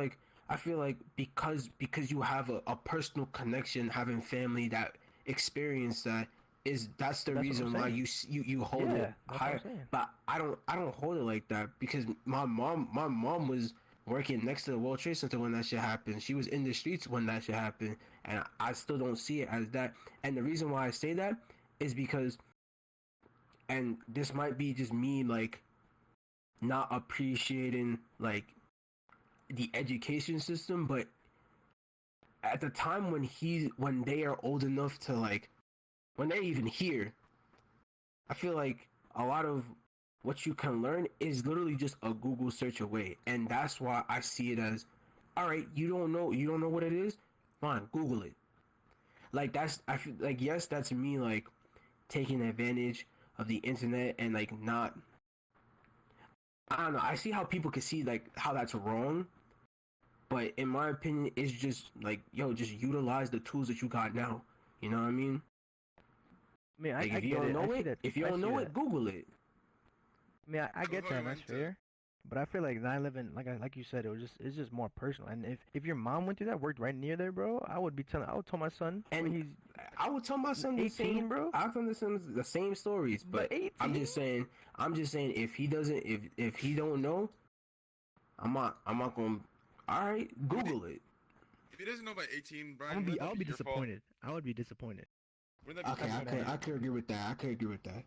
like because you have a personal connection, having family that experienced that, is that's the That's what I'm reason why saying. you hold Yeah, it that's what I'm higher. saying. But I don't hold it like that because my mom was working next to the World Trade Center when that shit happened. She was in the streets when that shit happened, and I still don't see it as that. And the reason why I say that is because, and this might be just me like not appreciating like the education system, but at the time when they are old enough to like when they're even here, I feel like a lot of what you can learn is literally just a Google search away, and that's why I see it as, all right, you don't know what it is, fine, Google it. Like that's I feel like yes, that's me like taking advantage of the internet and like not. I don't know. I see how people can see like how that's wrong, but in my opinion, it's just like yo, just utilize the tools that you got now. You know what I mean? I mean, Like I if you get don't it. I know see it, that. if you I don't see know that. it, Google it. I mean, I get that. And Going that's to- fair. But I feel like 9/11, like you said, it's just more personal. And if your mom went through that, worked right near there, bro, I would tell my son when And he's I would tell my son the 18, same, bro. I would tell the son the same stories, But but I'm 18? just saying, if he doesn't, if he don't know, I'm not gonna. All right, Google it. If he doesn't know by 18, Brian, I'll wouldn't that be be your fault? disappointed. I would be disappointed. Wouldn't that be Okay, I'd your be fault? mad. I could agree with that. I could agree with that.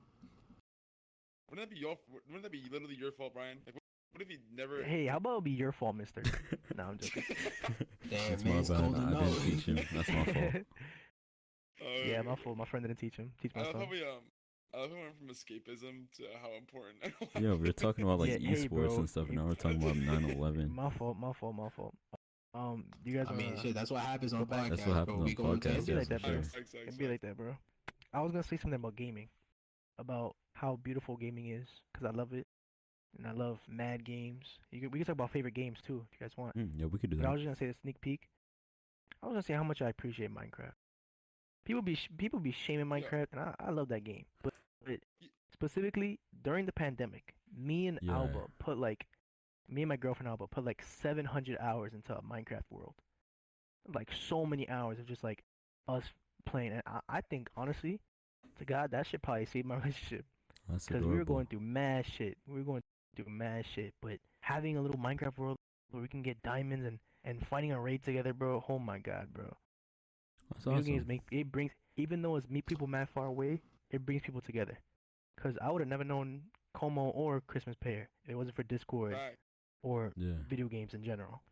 Wouldn't that be your? Wouldn't that be literally your fault, Brian? Like, what if he never? Hey, how about it be your fault, mister? No, I'm joking. Damn, That's man, my it's bad. cold I enough. didn't teach him. That's my fault. Yeah, my fault. My friend didn't teach him. Teach I my love son. how I love how we went from escapism to how important. Yeah, we were talking about like Yeah, hey, esports bro. and stuff, and now we're talking about 9/11. My fault. Do you guys I mean, wanna shit, that's what happens on go back? That's what podcasts, happens bro. on We go into podcasts, It'd be yeah, like that, for bro. sure. It'd be like that, bro. I was gonna say something about gaming, about how beautiful gaming is, cause I love it, and I love mad games. We can talk about favorite games too, if you guys want. Yeah, we could do But I that. was just gonna say the sneak peek. I was gonna say how much I appreciate Minecraft. People be shaming Yeah. Minecraft, and I love that game. But Y- specifically during the pandemic, Yeah. me and my girlfriend Alba put like 700 hours into a Minecraft world. Like so many hours of just like us playing. And I think honestly, to God, that shit probably saved my relationship That's because we were adorable. going through mad shit. But having a little Minecraft world where we can get diamonds and fighting a raid together, bro. Oh my God, bro. That's Video games awesome. brings, even though it's meet people mad far away, it brings people together. Cause I would have never known Como or ChristmasPear if it wasn't for Discord Right. or Yeah. video games in general.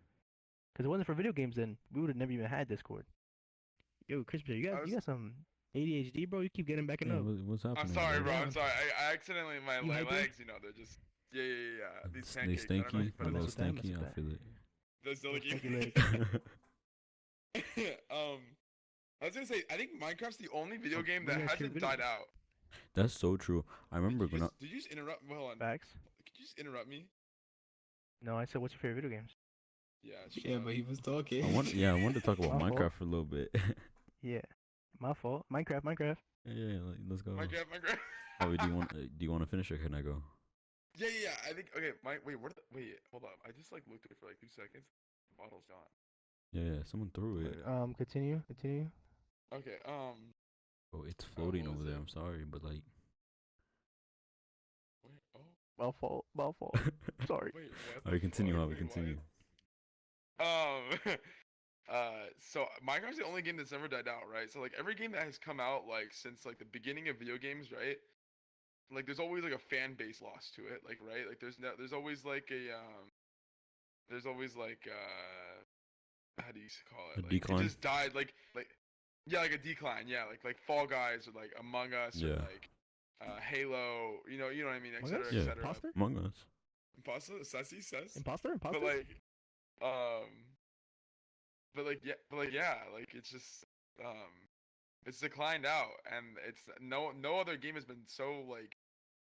Cause if it wasn't for video games, then we would have never even had Discord. Yo, ChristmasPear, you got some ADHD, bro. You keep getting backing Yeah, up. what's happening? I'm sorry, bro. Yeah. I'm sorry. I accidentally my You hyper? legs, they're just yeah. These They pancakes. I don't know if stinky, you a put mess little with that, mess stinky. with I that. feel it. those Those delicate. stinky legs. I was gonna say I think Minecraft's the only video Oh, game what that do you guys hasn't favorite died video out. That's so true. I remember when I, Did you just interrupt? Well, hold on. Facts. Could you just interrupt me? No, I said, what's your favorite video games? Yeah. Yeah, but he was talking. I wanted to talk about My fault. Minecraft for a little bit. Yeah, my fault. Minecraft. Yeah, let's go. Minecraft. Javi, do you want to finish or can I go? Yeah. I think okay. Wait, hold up. I just like looked at it for like 2 seconds. The bottle's gone. Yeah, someone threw it. Continue. Okay. Oh, it's floating what over was there. it? I'm sorry, but like. Wait. Oh. My fault. Sorry. Wait. What? Alright, continue, fuck? Javi. Wait, Continue. what? So Minecraft's the only game that's never died out, right? So like every game that has come out like since like the beginning of video games, right? Like there's always like a fan base lost to it, like right? Like there's always like there's always like how do you call it? A Like decline? it just died like yeah, like a decline, yeah, like Fall Guys or like Among Us or Yeah. like Halo, you know what I mean, Among etc. Us? Yeah. etc. Imposter? Among Us. Imposter, Sassy says. Imposter? But like like it's just it's declined out and it's no other game has been so like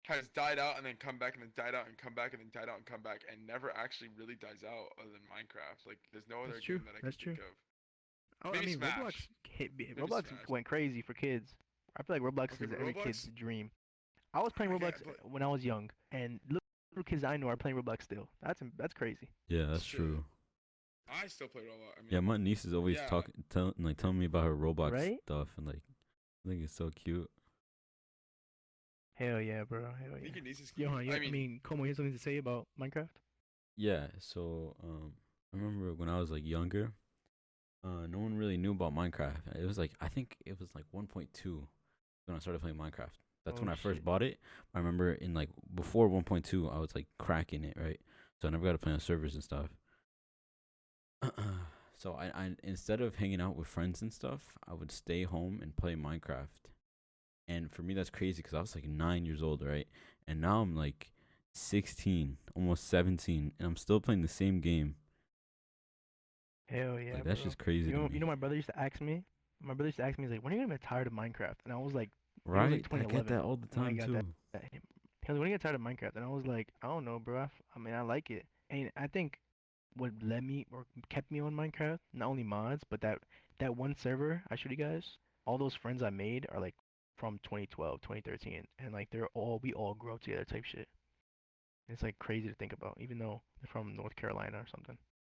has died out and then come back and then died out and come back and then died out and come back and never actually really dies out other than Minecraft. Like there's no other That's true. game that I That's can true. think of. Oh, Maybe I mean, Smash. Roblox Smash. went crazy for kids. I feel like Roblox Okay, is but every Roblox- kid's dream. I was playing Okay, Roblox but- when I was young, and little kids I know are playing Roblox still. That's crazy. Yeah, that's Shit. true. I still play Roblox. I mean, Yeah, my niece is always yeah. telling me about her Roblox Right? stuff, and like, I think it's so cute. Hell yeah, bro. Hell I think yeah. your niece is cute. Johan, I mean, Como, you have something to say about Minecraft? Yeah, so I remember when I was like younger, no one really knew about Minecraft. It was like I think it was like 1.2 when I started playing Minecraft. That's Oh when I first shit. bought it. I remember in like before 1.2, I was like cracking it, right? So I never got to play on servers and stuff. So I instead of hanging out with friends and stuff, I would stay home and play Minecraft. And for me, that's crazy because I was like 9 years old, right? And now I'm like 16, almost 17, and I'm still playing the same game. Hell yeah, Like that's bro. just crazy to You me, know, my brother used to ask me. My brother used to ask me, he's like, when are you gonna get tired of Minecraft? And I was like, it was like right? I get 2011 that all the when I time got that. too. He was, when you get tired of Minecraft, and I was like, I don't know, bro. I mean, I like it, and I think what led me or kept me on Minecraft, not only mods, but that one server I showed you guys. All those friends I made are like from 2012, 2013, and like we all grew up together type shit. It's like crazy to think about, even though they're from North Carolina or something.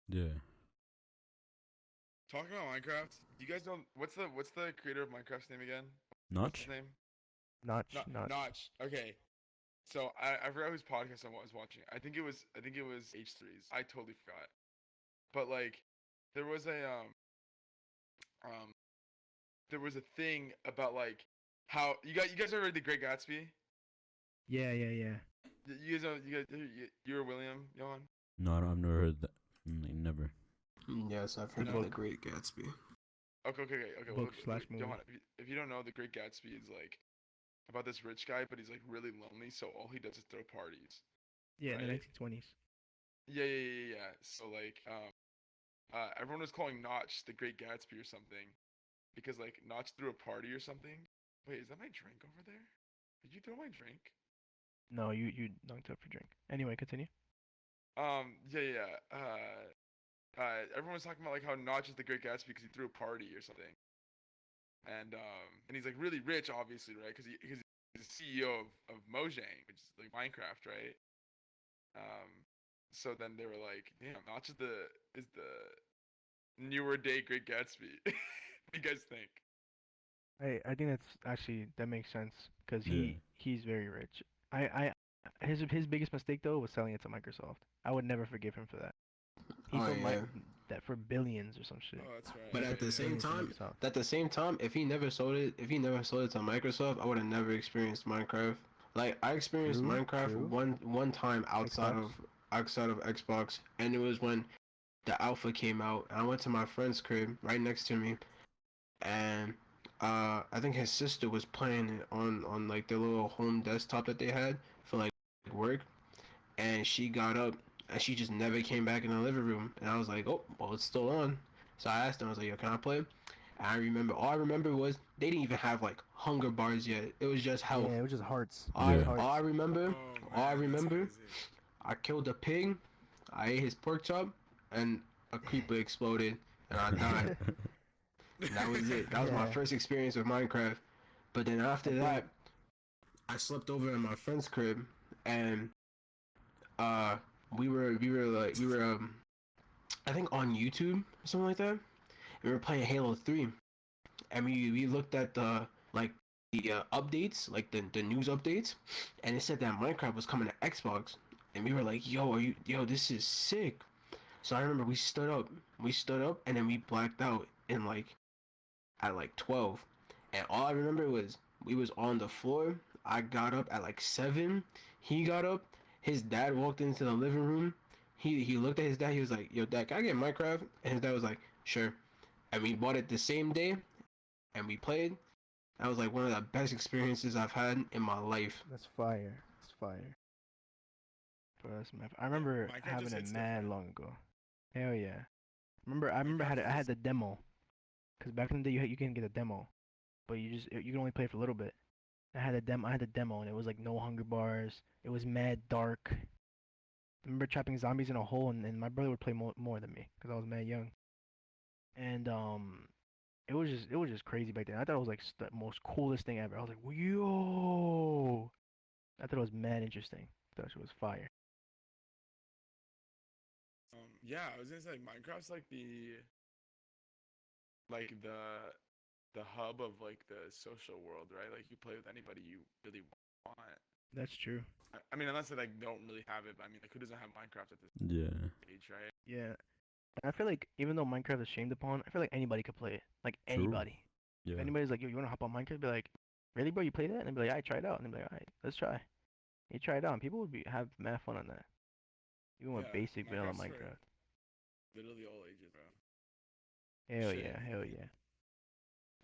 Yeah, talking about Minecraft, you guys know what's the creator of Minecraft's name again? What's his Notch. name? Notch, Notch. Notch. Okay. So I forgot whose podcast I was watching. I think it was H3's. I totally forgot. But like, there was a um there was a thing about like how you guys ever read The Great Gatsby? Yeah, yeah, yeah. You guys know you're William Johan. No, I've never heard that. Never. Yes, I've The heard of The book, Great Gatsby. Okay. Well, book slash movie. Johan, if you don't know, The Great Gatsby is like about this rich guy, but he's like really lonely, so all he does is throw parties, Yeah, in the right? 1920s. Yeah. So like, everyone was calling Notch the Great Gatsby or something because like Notch threw a party or something. Wait, is that my drink over there? Did you throw my drink? No, you dunked up your drink. Anyway, continue. Yeah. Everyone was talking about like how Notch is the Great Gatsby because he threw a party or something, and he's like really rich, obviously, right? Because he's the CEO of Mojang, which is like Minecraft, right? Um, so then they were like, damn, Notch is the newer day Great Gatsby. What do you guys think? I think that's actually that makes sense because Yeah. he's very rich. I his biggest mistake though was selling it to Microsoft. I would never forgive him for that. He Oh sold yeah. that for billions or some shit. Oh, that's right. But Yeah, at the same billions to time, Microsoft. if he never sold it to Microsoft, I would have never experienced Minecraft. Like I experienced True, Minecraft true. one time Xbox. outside of Xbox, and it was when the alpha came out. I went to my friend's crib right next to me, and I think his sister was playing it on like their little home desktop that they had for like work, and she got up and she just never came back in the living room. And I was like, oh, well, it's still on. So I asked her, I was like, yo, can I play? And all I remember was they didn't even have like hunger bars yet. It was just Yeah, health. it was just hearts. It was Yeah. just hearts. Oh All I man, that's remember, crazy. I killed a pig, I ate his pork chop, and a creeper exploded, and I died. And that was it. That was my Yeah, first experience with Minecraft. But then I after think that, I slept over in my friend's crib, and uh, we were I think on YouTube or something like that. And we were playing Halo 3, and we looked at the like the updates, like the news updates, and it said that Minecraft was coming to Xbox, and we were like, yo, this is sick. So I remember we stood up, and then we blacked out in like at like 12, and all I remember was we was on the floor. I got up at like 7. He got up. His dad walked into the living room. He looked at his dad. He was like, "Yo, dad, can I get Minecraft?" And his dad was like, "Sure." And we bought it the same day, and we played. That was like one of the best experiences I've had in my life. that's fire. That's fire. Bro, I Yeah, remember Minecraft having just it hits mad different. long ago. Hell yeah. I remember Minecraft is I had just the demo because back in the day you can get a demo, but you can only play for a little bit. I had the demo, and it was like no hunger bars. It was mad dark. I remember trapping zombies in a hole, and my brother would play more than me because I was mad young. And it was just crazy back then. I thought it was like the most coolest thing ever. I was like, yo, I thought it was mad interesting. I thought it was fire. Yeah, I was gonna say like, Minecraft's like the hub of like the social world, right? Like you play with anybody you really want. want. That's true. I mean, unless they like don't really have it, but I mean, like, who doesn't have Minecraft at this Yeah. age, right? Yeah. And I feel like even though Minecraft is shamed upon, I feel like anybody could play it. Like True. anybody. If Yeah. anybody's like, yo, you wanna hop on Minecraft? Be like, really, bro? You play that? And they'd be like, I try it out. And they'd be like, alright, let's try. You try it out, and people would have mad fun on that. Even with Yeah, basic vanilla Minecraft's for Minecraft. literally all ages, bro. Hell Shit. yeah, hell yeah.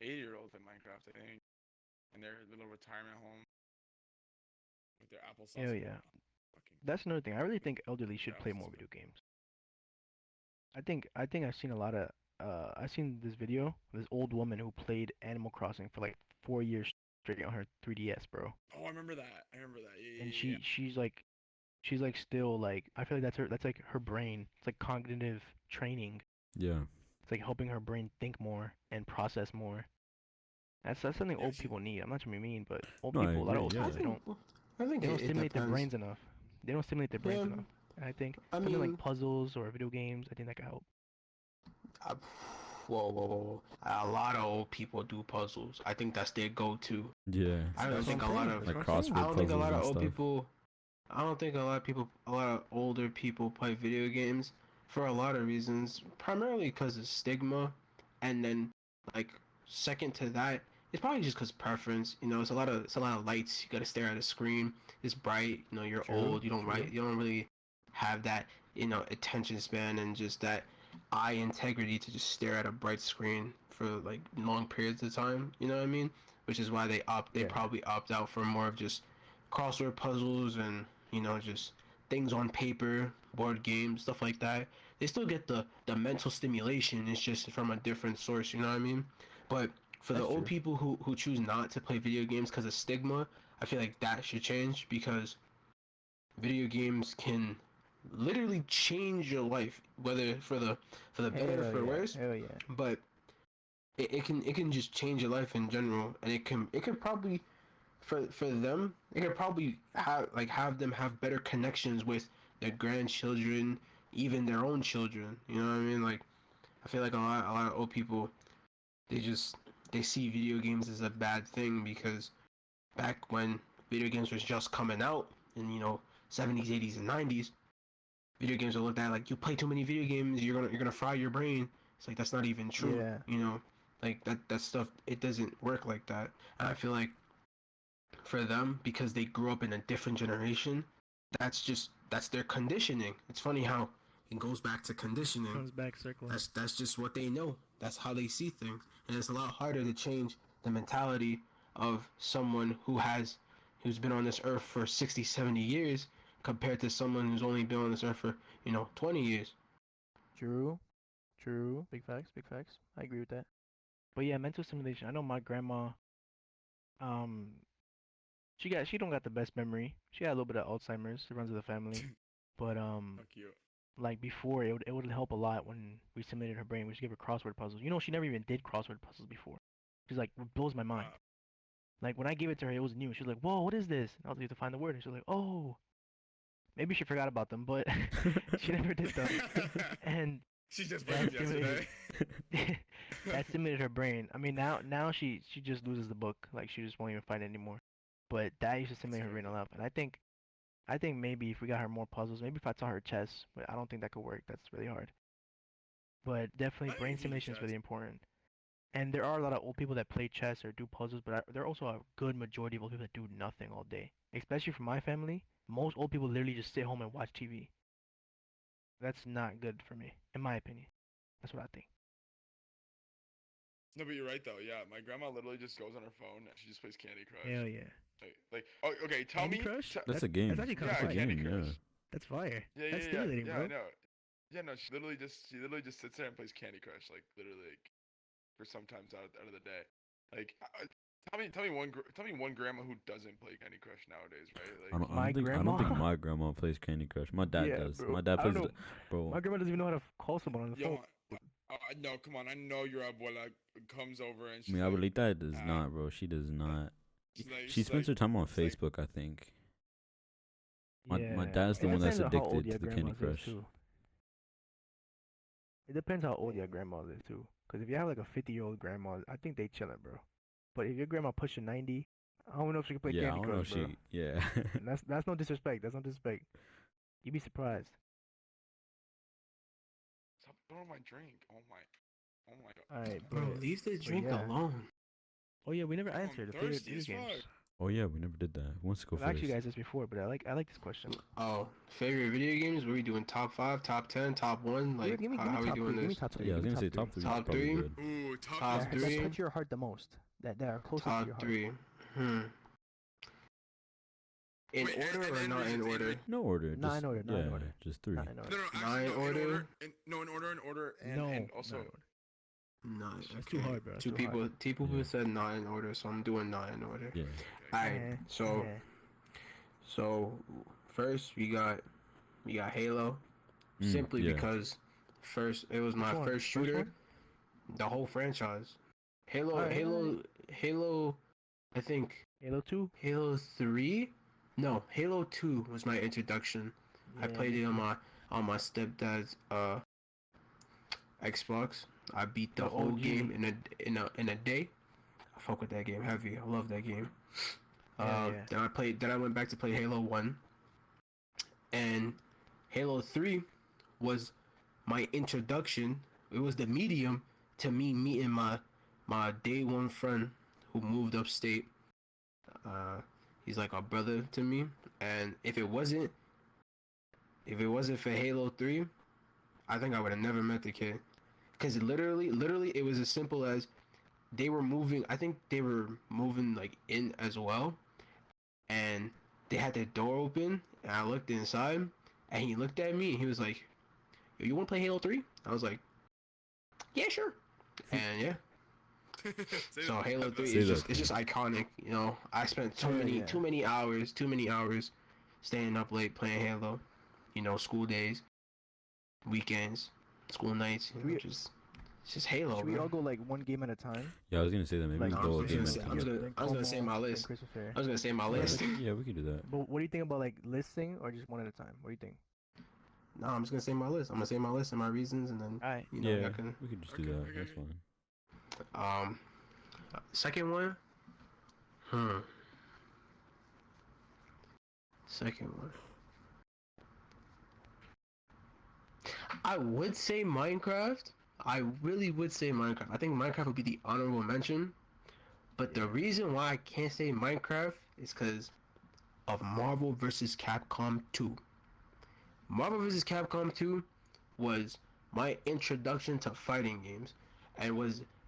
80-year-olds play Minecraft, I think, in their little retirement home with their applesauce. Hell and yeah. fucking That's another thing. I really think elderly should Yeah, play more video games. I think I've seen a lot of I've seen this video of this old woman who played Animal Crossing for like 4 years straight on her 3DS, bro. Oh, I remember that. I remember that. Yeah, And yeah, yeah. she's like still like I feel like that's like her brain. It's like cognitive training. Yeah. It's like helping her brain think more and process more. That's something Yeah, old she- people need. I'm not trying to be mean, but old No, I people, a lot of old agree, people, yeah. I think they don't it stimulate their depends. brains enough. They don't stimulate their brains Yeah, enough. And I think I something mean, like puzzles or video games, I think that could help. I, whoa. A lot of old people do puzzles. I think that's their go-to. Yeah. I don't That's think a what I'm lot saying, of that's Like what I'm saying. I crossword don't think a puzzles lot of and old stuff. people. I don't think a lot of older people play video games for a lot of reasons. Primarily because of stigma, and then like second to that, it's probably just because preference. You know, it's a lot of lights. You got to stare at a screen. It's bright. You know, you're True, old. You don't true. You don't really have that attention span and just that eye integrity to just stare at a bright screen for like long periods of time. You know what I mean? Which is why they Yeah. probably opt out for more of just crossword puzzles and just things on paper, board games, stuff like that. They still get the mental stimulation. It's just from a different source. You know what I mean? But for the That's old true. people who choose not to play video games because of stigma, I feel like that should change because video games can literally change your life, whether for the better or Hell for yeah, worse. hell yeah. But it can just change your life in general, and it could probably for them, it could probably have them have better connections with their grandchildren, even their own children. You know what I mean? Like I feel like a lot of old people, they see video games as a bad thing because back when video games was just coming out in 70s, 80s, and 90s, video games are looked at like you play too many video games, you're gonna fry your brain. It's like that's not even true. Yeah. Like that stuff, it doesn't work like that. And I feel like for them, because they grew up in a different generation, that's their conditioning. It's funny how it goes back to conditioning. Comes back circling. That's just what they know. That's how they see things, and it's a lot harder to change the mentality of someone who's been on this earth for 60, 70 years compared to someone who's only been on this earth for 20 years. True. True. Big facts, big facts. I agree with that. But yeah, mental stimulation. I know my grandma, um, she don't got the best memory. She had a little bit of Alzheimer's. It runs in the family. But Fuck you. like before, it would help a lot when we stimulated her brain. We should give her crossword puzzles. You know, she never even did crossword puzzles before. She's like, it blows my mind. Like when I gave it to her, it was new. She was like, "Whoa, what is this?" And I was like, to find the word, and she was like, "Oh." Maybe she forgot about them, but she never did them. And She just that played yesterday. stimulated that stimulated her brain. I mean, now she just loses the book. Like she just won't even find it anymore. But that used to stimulate her brain a lot. And I think maybe if we got her more puzzles, maybe if I taught her chess, but I don't think that could work. That's really hard. But definitely I brain think stimulation is chess. really important. And there are a lot of old people that play chess or do puzzles, but there are also a good majority of old people that do nothing all day. Especially for my family, most old people literally just sit home and watch TV. That's not good for me, in my opinion. That's what I think. No, but you're right though. Yeah, my grandma literally just goes on her phone and she just plays Candy Crush. Hell yeah. Oh, okay. Tell Candy me. Crush? That's a game. That's actually kind Yeah, of fire. Candy game, Crush. yeah. That's fire. Yeah, That's yeah, stimulating, yeah, bro. I know. Yeah, no, she literally just sits there and plays Candy Crush, like literally, like, for sometimes out of the day. Like, tell me one grandma who doesn't play Candy Crush nowadays, right? I Like, don't, I My don't think I don't think grandma? my grandma plays Candy Crush. My dad Yeah, does. bro. My dad I don't plays know. the, bro. My grandma doesn't even know how to call someone on the phone. no, come on. I know your abuela comes over and she's Mi like, abuelita does not, bro. She does not. She spends her time on she's like- Facebook, I think. My Yeah. dad's the It one that's depends on how old addicted your to the Candy grandma's is, Crush. too. It depends how old your grandma is too. Cause if you have like a 50-year-old grandma, I think they chillin', bro. But if your grandma pushing 90, I don't know if she can play Yeah, I Candy don't know if Crush, bro. she. Yeah. And that's no disrespect. That's no disrespect. You'd be surprised. Stop throwing my drink. Oh my god. All right, Bro, leave the drink yeah. alone. Oh yeah, we never I'm answered the thirsty favorite as video games. fuck. Oh yeah, we never did that. Who wants to go I've first? asked you guys this before, but I like this question. Oh, favorite video games? What are we doing? Top 5, top 10, top 1? Like, give me how we top doing three. Give me this? top three. Yeah, I was give me gonna say top top three. Top is probably three? good. Ooh, top Top that, that three? touch your heart the most. That are closest to Top your heart. 3. In Wait, order and or then not in reasons, order? No order. Not Just, in order, not yeah, in order. just three. Not in order. No, actually, Not in no, order? in order, and, No, and also. not in order. Not. That's too hard, bro. That's Two too people. hard. Two people Yeah. said not in order, so I'm doing not in order. Yeah. Alright. Eh, So eh. so first we got Halo. Simply yeah. because first it was my Which one? first shooter. one? The whole franchise. Halo. Alright, Halo. I think Halo 2. Halo 3. No, Halo 2 was my introduction. I played it on my stepdad's Xbox. I beat the The whole OG. game in a day. I fuck with that game heavy. I love that game. Yeah. Then I went back to play Halo 1. And Halo 3 was my introduction. It was the medium to me meeting my day one friend who moved upstate. He's like a brother to me. And if it wasn't for Halo 3, I think I would have never met the kid. Because literally, it was as simple as they were moving. I think they were moving like in as well, and they had their door open. And I looked inside, and he looked at me, and he was like, "Yo, you want to play Halo 3?" I was like, "Yeah, sure." And yeah, so Halo 3 is just iconic. You know, I spent too many hours staying up late playing Halo. You know, school days, weekends, school nights. You know, it's just Halo. Should we man. all go like one game at a time? Yeah, I was gonna say that. Maybe Like, we I go a was game gonna at say- a I was time. gonna- I was gonna say my list. ChristmasPear. I was gonna say my Yeah, list. Yeah, we can do that. But what do you think about like listing or just one at a time? What do you think? No, I'm just gonna say my list. I'm gonna say my list and my reasons, and then Alright. you know Yeah, y'all can. we can just do Okay, that. okay, That's okay. fine. Second one. Second one. I would say Minecraft. I really would say Minecraft. I think Minecraft would be the honorable mention. But the reason why I can't say Minecraft is because of Marvel vs. Capcom 2. Marvel vs. Capcom 2 was my introduction to fighting games, and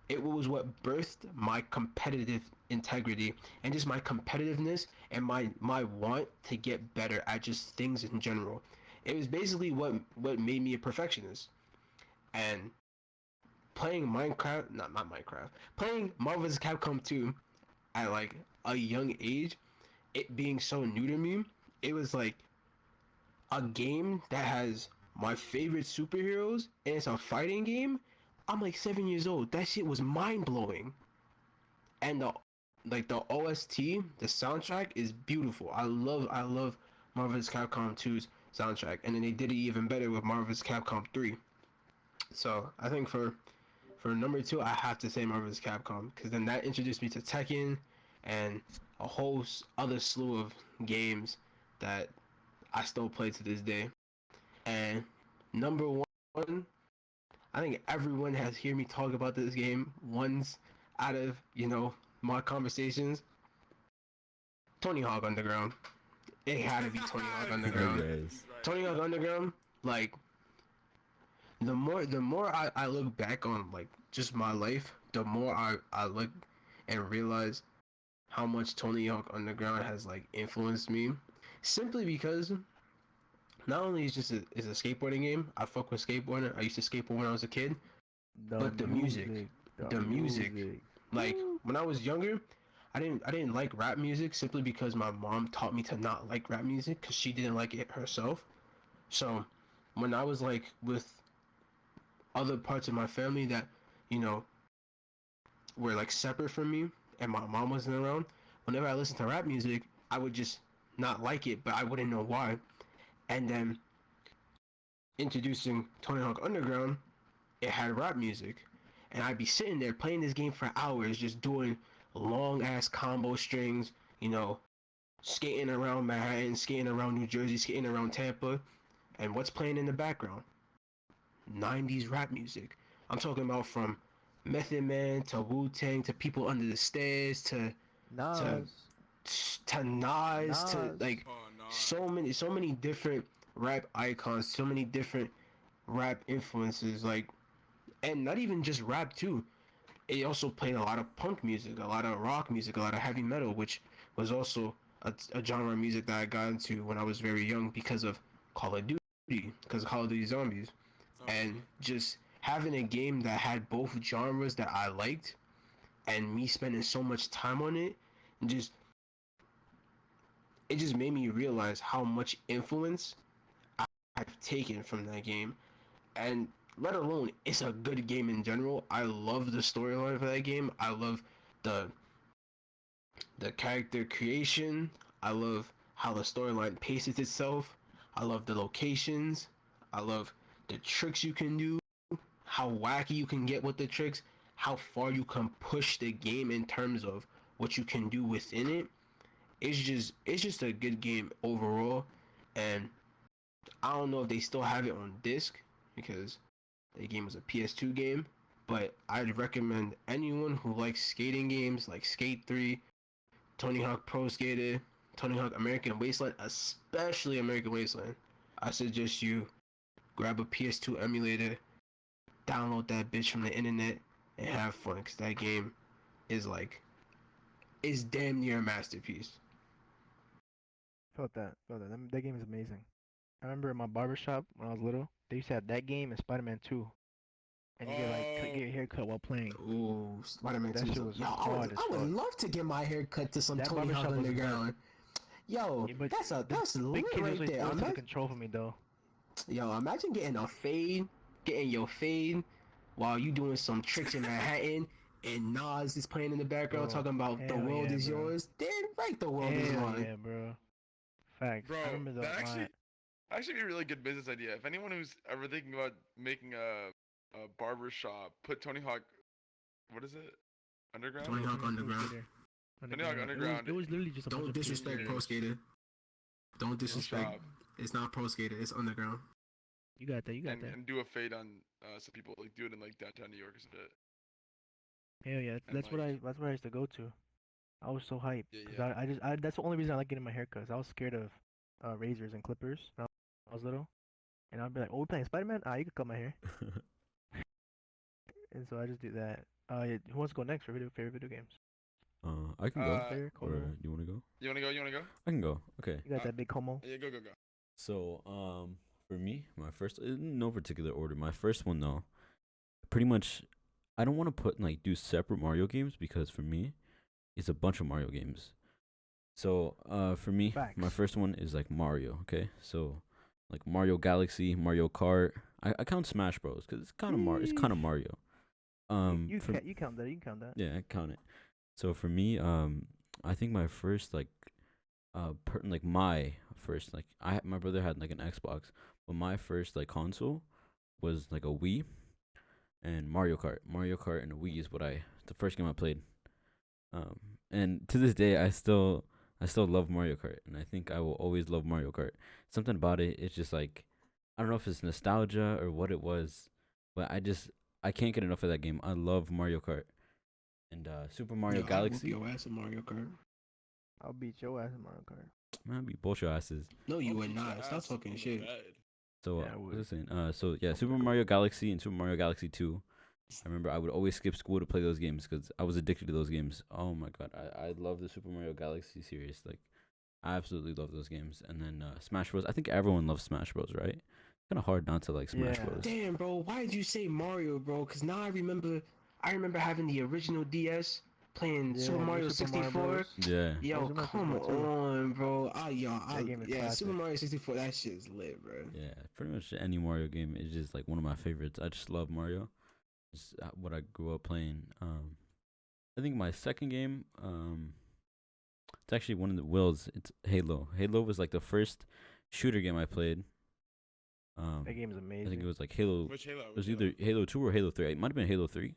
it was what birthed my competitive integrity and just my competitiveness and my want to get better at just things in general. It was basically what made me a perfectionist. And playing playing Marvel vs. Capcom 2 at like a young age, it being so new to me, it was like a game that has my favorite superheroes and it's a fighting game. I'm like 7 years old. That shit was mind blowing. And the OST, the soundtrack is beautiful. I love Marvel vs. Capcom 2's soundtrack, and then they did it even better with Marvel vs. Capcom 3. So I think for number 2, I have to say Marvel vs. Capcom, because then that introduced me to Tekken and a whole other slew of games that I still play to this day. And number 1, I think everyone has heard me talk about this game once out of, my conversations. Tony Hawk Underground. It had to be Tony Hawk Underground. Yes. Tony Hawk Underground, like, the more I look back on, like, just my life, the more I look and realize how much Tony Hawk Underground has, like, influenced me. Simply because not only is just it's a skateboarding game, I fuck with skateboarding. I used to skateboard when I was a kid. But the music. Like, when I was younger, I didn't like rap music simply because my mom taught me to not like rap music because she didn't like it herself. So when I was like with other parts of my family that, were like separate from me and my mom wasn't around, whenever I listened to rap music, I would just not like it, but I wouldn't know why. And then introducing Tony Hawk Underground, it had rap music, and I'd be sitting there playing this game for hours, just doing long ass combo strings, you know, skating around Manhattan, skating around New Jersey, skating around Tampa, and what's playing in the background? 90s rap music. I'm talking about from Method Man to Wu-Tang to People Under the Stairs to Nas. Nas to Nas. like Oh no. so many different rap icons, so many different rap influences, like, and not even just rap too. It also played a lot of punk music, a lot of rock music, a lot of heavy metal, which was also a genre of music that I got into when I was very young because of Call of Duty, because of Call of Duty Zombies. And just having a game that had both genres that I liked and me spending so much time on it, just it just made me realize how much influence I've taken from that game. And let alone it's a good game in general. I love the storyline for that game. I love the character creation. I love how the storyline paces itself. I love the locations. I love the tricks you can do, how wacky you can get with the tricks, how far you can push the game in terms of what you can do within it. It's just a good game overall, and I don't know if they still have it on disc because the game was a PS2 game, but I'd recommend anyone who likes skating games like Skate 3, Tony Hawk Pro Skater, Tony Hawk American Wasteland, especially American Wasteland. I suggest you grab a PS2 emulator, download that bitch from the internet, and have fun, because that game is like, is damn near a masterpiece. Felt that. That game is amazing. I remember in my barbershop when I was little, they used to have that game and Spider-Man 2. And you could like get your hair cut while playing. Ooh, Spider-Man That 2. shit was Yo, hard as I would fuck. love to get my hair cut to some That Tony Hawk barbershop was Underground. Yo, Yeah, but that's big lit kids right was there. always took control for me though. Yo, imagine getting a fade, getting your fade while you doing some tricks in Manhattan, and Nas is playing in the background Bro, talking about the hell world yeah, is bro. yours. Damn right, the world is Hell mine. yeah, bro. Facts. Bro, I remember that actually be a really good business idea. If anyone who's ever thinking about making a barber shop, put Tony Hawk, what is it? Underground? Tony Hawk Underground. Tony Hawk Underground. It was literally just a bunch Don't of disrespect kids. Pro Skater. Don't disrespect. shop. It's not Pro Skater. It's Underground. You got that. And do a fade on some people, like do it in like downtown New York or some shit. Hell yeah, And, that's what I used to go to. I was so hyped Yeah, because I that's the only reason I like getting my hair cut. 'Cause I was scared of razors and clippers when I was little, and I'd be like, "Oh, we're playing Spider-Man. Ah, you can cut my hair." And so I just do that. Yeah, who wants to go next for favorite video games? I can go. Player, Or Como? you wanna go? You wanna go? I can go. Okay. You got that big Como? Yeah, go. So, for me, my first, in no particular order, my first one though, pretty much, I don't want to put like do separate Mario games because for me, it's a bunch of Mario games. So, for me, my Facts. first one is like Mario. Okay, so like Mario Galaxy, Mario Kart. I count Smash Bros. Because it's kind of It's kind of Mario. You for- count that. You can count that. yeah, I count it. So for me, I think my first like my first like my brother had like an Xbox, but my first like console was like a Wii and Mario Kart. Mario Kart and a Wii is the first game I played. And to this day I still love Mario Kart, and I think I will always love Mario Kart. Something about it, it's just like, I don't know if it's nostalgia or what it was, but I can't get enough of that game. I love Mario Kart. And Super Mario Galaxy. I whoop your ass in Mario Kart. I'll beat your ass in Mario Kart. Man, be both your asses. No, you I'll would beat your not. Stop ass talking on the shit. bed. So Yeah, I what would. was I saying? So yeah, Super Mario Galaxy and Super Mario Galaxy 2. I remember I would always skip school to play those games because I was addicted to those games. Oh my god, I love the Super Mario Galaxy series. Like, I absolutely love those games. And then Smash Bros. I think everyone loves Smash Bros. Right? It's kind of hard not to like Smash Yeah. Bros. Damn, bro, why did you say Mario, bro? Because now I remember having the original DS, playing Yeah, Super New Mario Super Mario 64. Bros. Yeah. Yo, Super Mario come 64 too. on, bro. That game is Yeah, classic. Super Mario 64, that shit's lit, bro. Yeah, pretty much any Mario game is just like one of my favorites. I just love Mario. It's what I grew up playing. I think my second game, it's actually one of the Will's. It's Halo. Halo was like the first shooter game I played. That game is amazing. I think it was like Halo. Which Halo? It was either Halo 2 or Halo 3. It might have been Halo 3,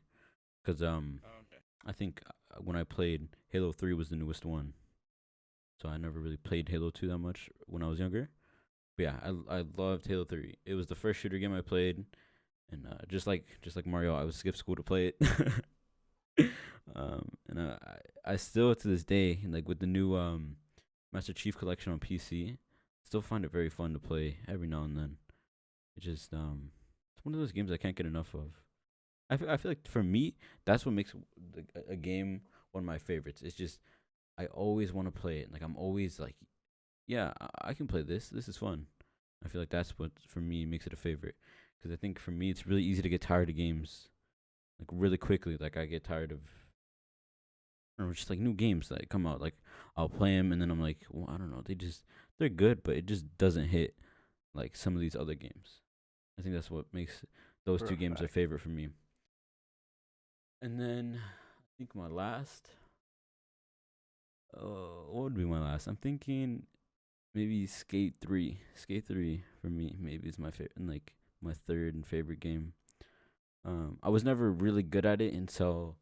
because Oh, okay. I think when I played Halo 3 was the newest one. so I never really played Halo 2 that much when I was younger. But yeah, I loved Halo 3. It was the first shooter game I played, and just like Mario, I would skip school to play it. And I still to this day, like with the new Master Chief Collection on PC, still find it very fun to play every now and then. It just it's one of those games I can't get enough of. I feel like for me, that's what makes a game one of my favorites. It's just I always want to play it. Like I'm always like, yeah, I can play this. This is fun. I feel like that's what for me makes it a favorite. Because I think for me, it's really easy to get tired of games, like really quickly. Like I get tired of, or just like new games that come out. Like I'll play them and then I'm like, well, I don't know. They're good, but it just doesn't hit like some of these other games. I think that's what makes those two games a favorite for me. And then I think my last. Oh, what would be my last? I'm thinking maybe Skate 3. Skate 3 for me maybe is my favorite, like my third and favorite game. I was never really good at it until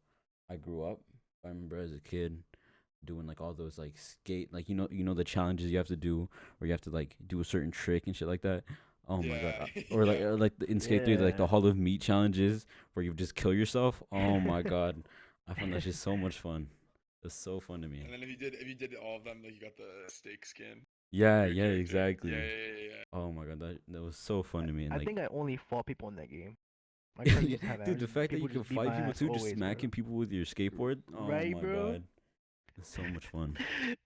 I grew up. I remember as a kid doing like all those like skate, like you know the challenges you have to do, where you have to like do a certain trick and shit like that. Oh my god! Or like in Skate 3, like the Hall of Meat challenges where you just kill yourself. Oh my god, I found that just so much fun. It's so fun to me. And then if you did all of them, like you got the steak skin. Yeah, Your yeah, character. exactly. Yeah. Oh my god, that was so fun to me. And I like, think I only fought people in that game. My cousin yeah, just had dude, the fact that you people can just beat fight my people ass too, just always, smacking bro. people with your skateboard. Oh Right, my bro? god, it's so much fun.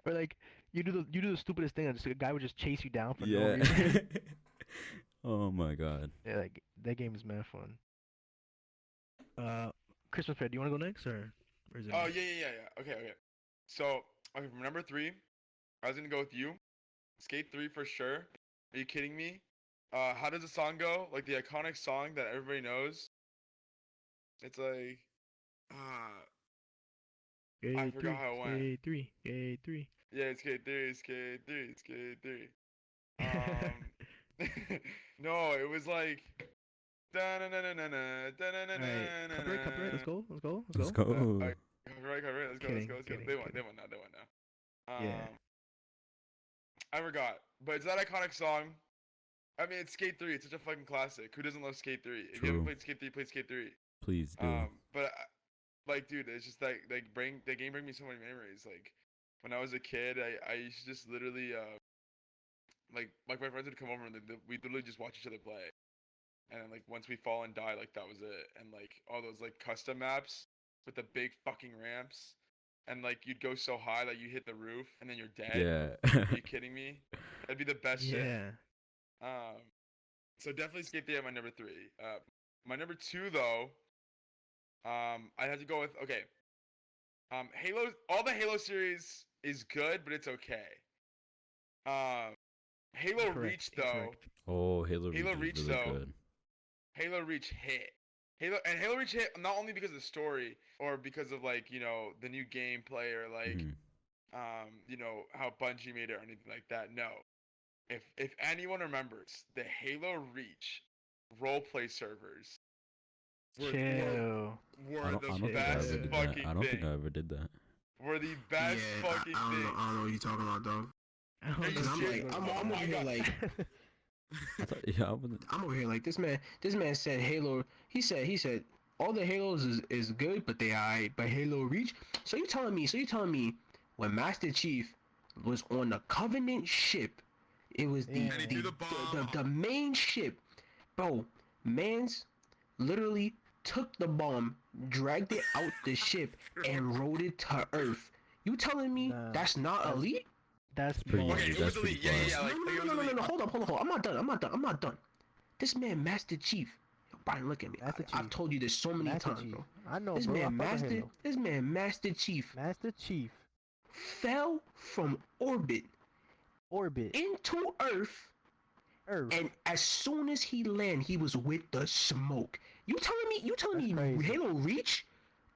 Or like you do the stupidest thing, and just a guy would just chase you down for no Yeah. reason. Oh my god. Yeah, like that game is mad fun. ChristmasPear, do you want to go next or is it Oh me? yeah. Okay. So okay, from number 3, I was gonna go with you. Skate 3 for sure. Are you kidding me? How does the song go? Like the iconic song that everybody knows. It's like, I forgot how it went. Skate 3, Skate 3. Yeah, it's Skate 3, Skate 3, Skate 3. No, it was like. Alright, copyright, let's go. Let's go. Right, let's go. Kidding. They won now. Yeah. I forgot, but it's that iconic song. I mean, it's Skate 3. It's such a fucking classic. Who doesn't love Skate 3? If you haven't True. played Skate 3, play Skate 3. Please do. But like, dude, it's just like the game bring me so many memories. Like, when I was a kid, I used to just literally like my friends would come over and we'd literally just watch each other play. And then, like, once we fall and die, like, that was it. And, like, all those, like, custom maps with the big fucking ramps. And, like, you'd go so high that you hit the roof and then you're dead. Yeah. Are you kidding me? That'd be the best shit. Yeah. So definitely Skate 3 at my number 3. My number 2, though, I'd have to go with, okay. Halo, all the Halo series is good, but it's okay. Halo Reach, though. Oh, Halo Reach Reach, is really though. good. Halo Reach hit. Halo Reach hit not only because of the story or because of like, you know, the new gameplay or like you know, how Bungie made it or anything like that. No. If anyone remembers, the Halo Reach roleplay servers were the best fucking I don't think I thing. ever did that. Were the best fucking I thing. don't know what you're talking about, dog. I don't Cause know. I'm over here like I'm over here like this man said Halo. He said all the Halos is good, but they alright. But Halo Reach. So you telling me when Master Chief was on the Covenant ship, it was the main ship, bro. Man's literally took the bomb, dragged it out the ship, and rode it to Earth. You telling me that's not elite? That's pretty bull. easy. Okay, it was That's pretty elite. Yeah, far. like, No. Hold on. I'm not done. This man, Master Chief. Bryan, look at me. I've told you this so many Master times, Chief. bro. I know, This bro. man, Master Chief, fell from orbit into Earth, and as soon as he landed, he was with the smoke. You telling me crazy. Halo Reach,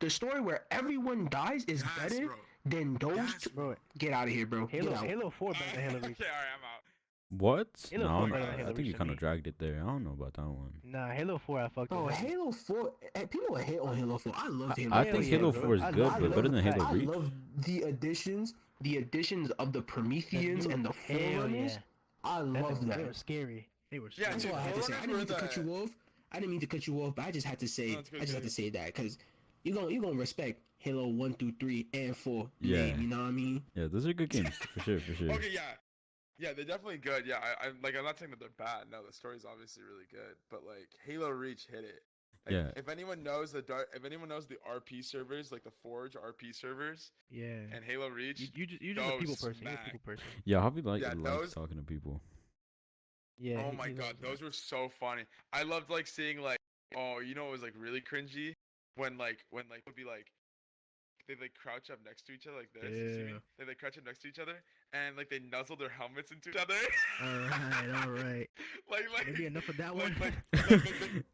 the story where everyone dies, is better than those two? Bro, Get out of here, bro. Get out. Halo 4 better than Halo Reach. Okay, alright, I'm out. What? Halo No, 4 better than I Halo think Reach you to kind me. of dragged it there. I don't know about that one. Nah, Halo 4 I fucked Oh, with. Halo 4. People hate on Halo 4. I love Halo 4. I think Halo 4 is good, but better than Halo I Reach. love the additions the additions of the Prometheans and the Hell Forerunners. yeah. I love Definitely, that. they were scary. They were Yeah, scary. That's dude, all I had to say. I Forerunners didn't were mean to the- cut you off. I didn't mean to cut you off, but I just had to say. No, it's good, I just had good. to say that because you gonna respect Halo 1 through 3 and 4. Yeah. Name, you know what I mean? Yeah, those are good games for sure, for sure. Okay, yeah. Yeah, they're definitely good. Yeah, I'm not saying that they're bad. No, the story's obviously really good. But like Halo Reach hit it. Like, Yeah. If anyone knows the RP servers, like the Forge RP servers Yeah. and Halo Reach, You just a people those person. You're a smack. people person. Yeah, Javi likes Yeah, those- talking to people. Yeah. oh my god, those were so funny. I loved like seeing like, oh, you know, it was like really cringy when it would be like they like crouch up next to each other like this. You see me? Yeah. They like crouch up next to each other and like they nuzzle their helmets into each other. All right. like Maybe enough of that like, one.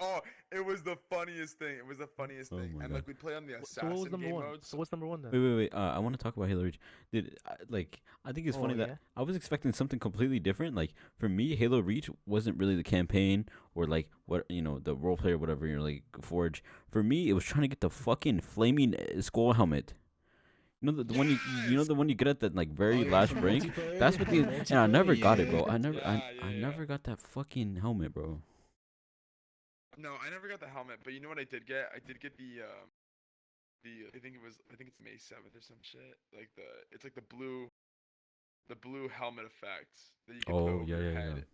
oh, it was the funniest thing. It was the funniest Oh thing. my And God. like we'd play on the So what assassin was number game one? modes. So what's number one then? Wait. I want to talk about Halo Reach. Dude, I think it's Oh, funny yeah? that I was expecting something completely different. Like for me, Halo Reach wasn't really the campaign or like what the role play or whatever. You're like Forge. For me, it was trying to get the fucking flaming skull helmet. You know the one you know the one you get at the like very last for ring. multiplayer? That's what the and I never got it, bro. I never Yeah, I never got that fucking helmet, bro. No, I never got the helmet, but you know what I did get? I did get the I think it's May 7th or some shit. Like it's like the blue helmet effect that you can put Oh, over yeah, your yeah, head.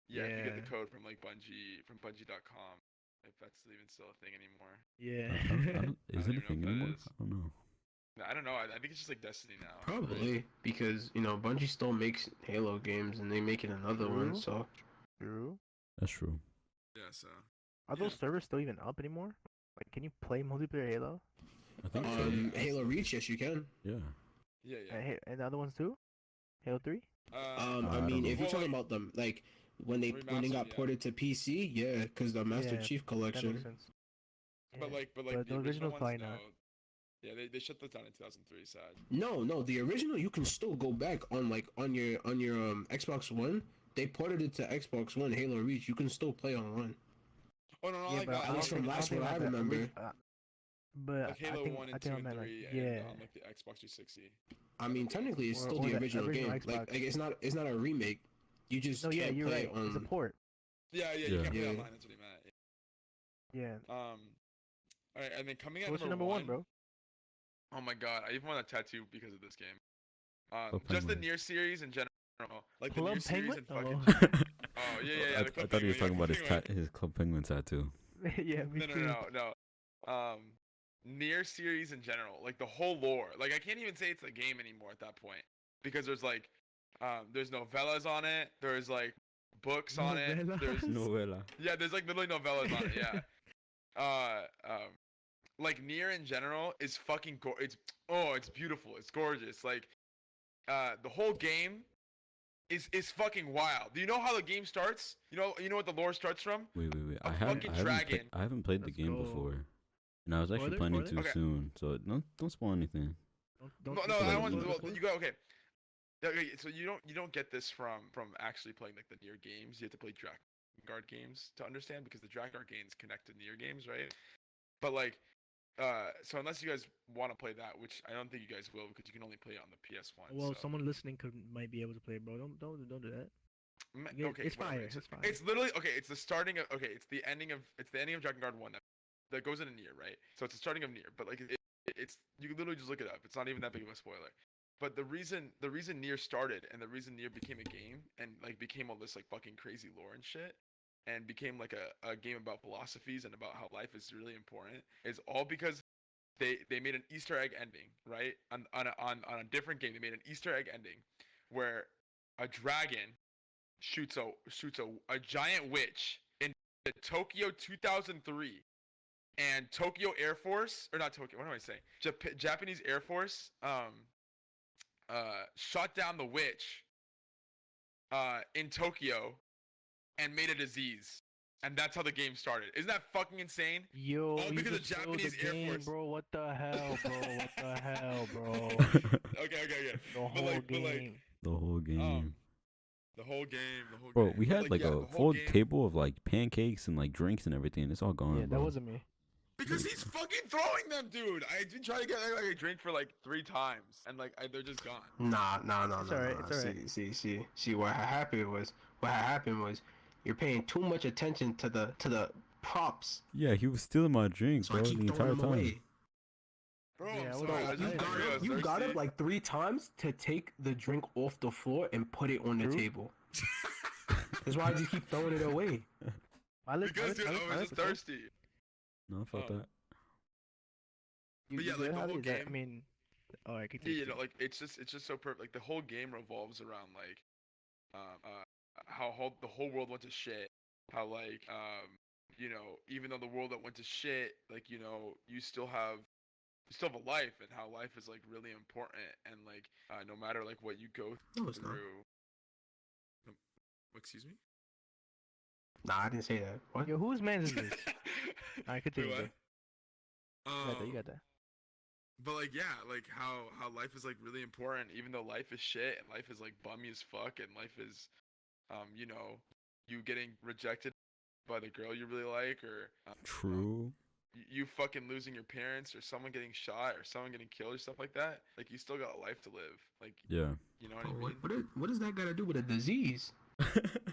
Yeah, if you get Yeah. the code from like Bungie.com, if that's even still a thing anymore. Yeah. I don't, is don't it a even know thing if that anymore? is. I don't know. No, I don't know. I think it's just like Destiny now. right? Probably because Bungie still makes Halo games and they making another one. True. So True. That's true. Yeah. So. Are those servers still even up anymore? Like, can you play multiplayer Halo? I think so. Halo Reach, yes you can. Yeah. Yeah. And the other ones too? Halo 3? I I mean, don't if you're know. talking about them, like when they Remastered, got yeah. ported to PC, yeah, because the Master Yeah, Chief That collection. makes sense. But Yeah. like But the the original original's ones, probably no. not. Yeah, they shut those down in 2003. Sad. No, the original you can still go back on your Xbox One. They ported it to Xbox One, Halo Reach. You can still play online. Oh no, Yeah, like but that. I At don't least from think- I don't last think one I like that remember. But Like Halo I think 1 and I 2 think I and meant 3 like, and yeah. on like the Xbox 360. I mean, technically, it's Or- still or the the original original game. Xbox. Like it's not a remake. You just No, yeah, can't you're play right. on. It's a port. Yeah, you Yeah. can't play Yeah. online. That's what he meant. Yeah. All right, and then coming at What's your number number one, bro? Oh my god, I even want a tattoo because of this game. Club Just the Penguin. Nier series in general, like the Club Nier series Penguin? and fucking. Oh yeah, I the Club thought he was Penguin, talking yeah, about Penguin. his Club Penguin tattoo. Yeah, me too. No. Nier series in general, like the whole lore. Like I can't even say it's a game anymore at that point because there's like, there's novellas on it. There's like books on it. Novellas? There's Novela. yeah, there's like literally novellas on it. Yeah. Like Nier in general is fucking it's beautiful. It's gorgeous. Like, the whole game is fucking wild. Do you know how the game starts? You know what the lore starts from? Wait. A fucking dragon. I haven't played the Let's game go. before, and I was actually Spoiler? planning Spoiler? to Okay. soon. So don't spoil anything. Don't No, spoil I it, don't want. spoil it, Well, spoil it. you go okay. Yeah, okay. So you don't get this from actually playing like the Nier games. You have to play Dragon Guard games to understand because the Dragon Guard games connect to Nier games, right? But like, so unless you guys want to play that, which I don't think you guys will because you can only play it on the PS1. Well, so. someone listening might be able to play it, bro. Don't do that. Yeah, Okay, it's whatever. fire, it's fire. It's literally okay. It's the starting of it's the ending of Dragon Guard 1 that goes into Nier, right? So it's the starting of Nier, but like it's you can literally just look it up. It's not even that big of a spoiler. But the reason Nier started and the reason Nier became a game and like became all this like fucking crazy lore and shit and became like a game about philosophies and about how life is really important is all because they made an Easter egg ending, right? On a different game, they made an Easter egg ending where a dragon shoots a giant witch in Tokyo 2003, and Tokyo Air Force or not Tokyo, what am I saying? Japanese Air Force shot down the witch in Tokyo and made a disease. And that's how the game started. Isn't that fucking insane? Yo, All you because of just spoiled Japanese the Air game, Force. bro. What the hell, bro? What the hell, bro? Okay. The whole game. The whole game. The whole game. Bro, game. we But, had like yeah, a the whole full game- table of like pancakes and like drinks and everything. It's all gone, Yeah, bro. that wasn't me. Because he's fucking throwing them, dude. I did try to get like a drink for like 3 times, and like they're just gone. Nah. It's alright. It's alright. See. What had happened was, you're paying too much attention to the props. Yeah, he was stealing my drink, So I bro, keep the throwing entire them time. away. Bro, Yeah, I'm well, sorry. no, I You just I- I was you got thirsty. up like 3 times to take the drink off the floor and put it on the True. table. That's why I just keep throwing it away. Because dude, I was just thirsty. No, I felt Oh. that. But yeah, like, the whole I game- mean, all right, Yeah, continue. you know, like it's just so perfect. Like the whole game revolves around like, how the whole world went to shit. How like you know, even though the world that went to shit, like, you know, you still have a life, and how life is like really important, and like no matter like what you go No, it's not. through. Excuse me. Nah, I didn't say that. What? Yo, whose man is this? All right, continue. Wait, what? Bro. You got that. But like, yeah, like how life is like really important, even though life is shit and life is like bummy as fuck, and life is, you know, you getting rejected by the girl you really like, or True. you fucking losing your parents, or someone getting shot, or someone getting killed, or stuff like that. Like, you still got a life to live. Like, Yeah. you know what Bro, I mean? what does that got to do with a disease?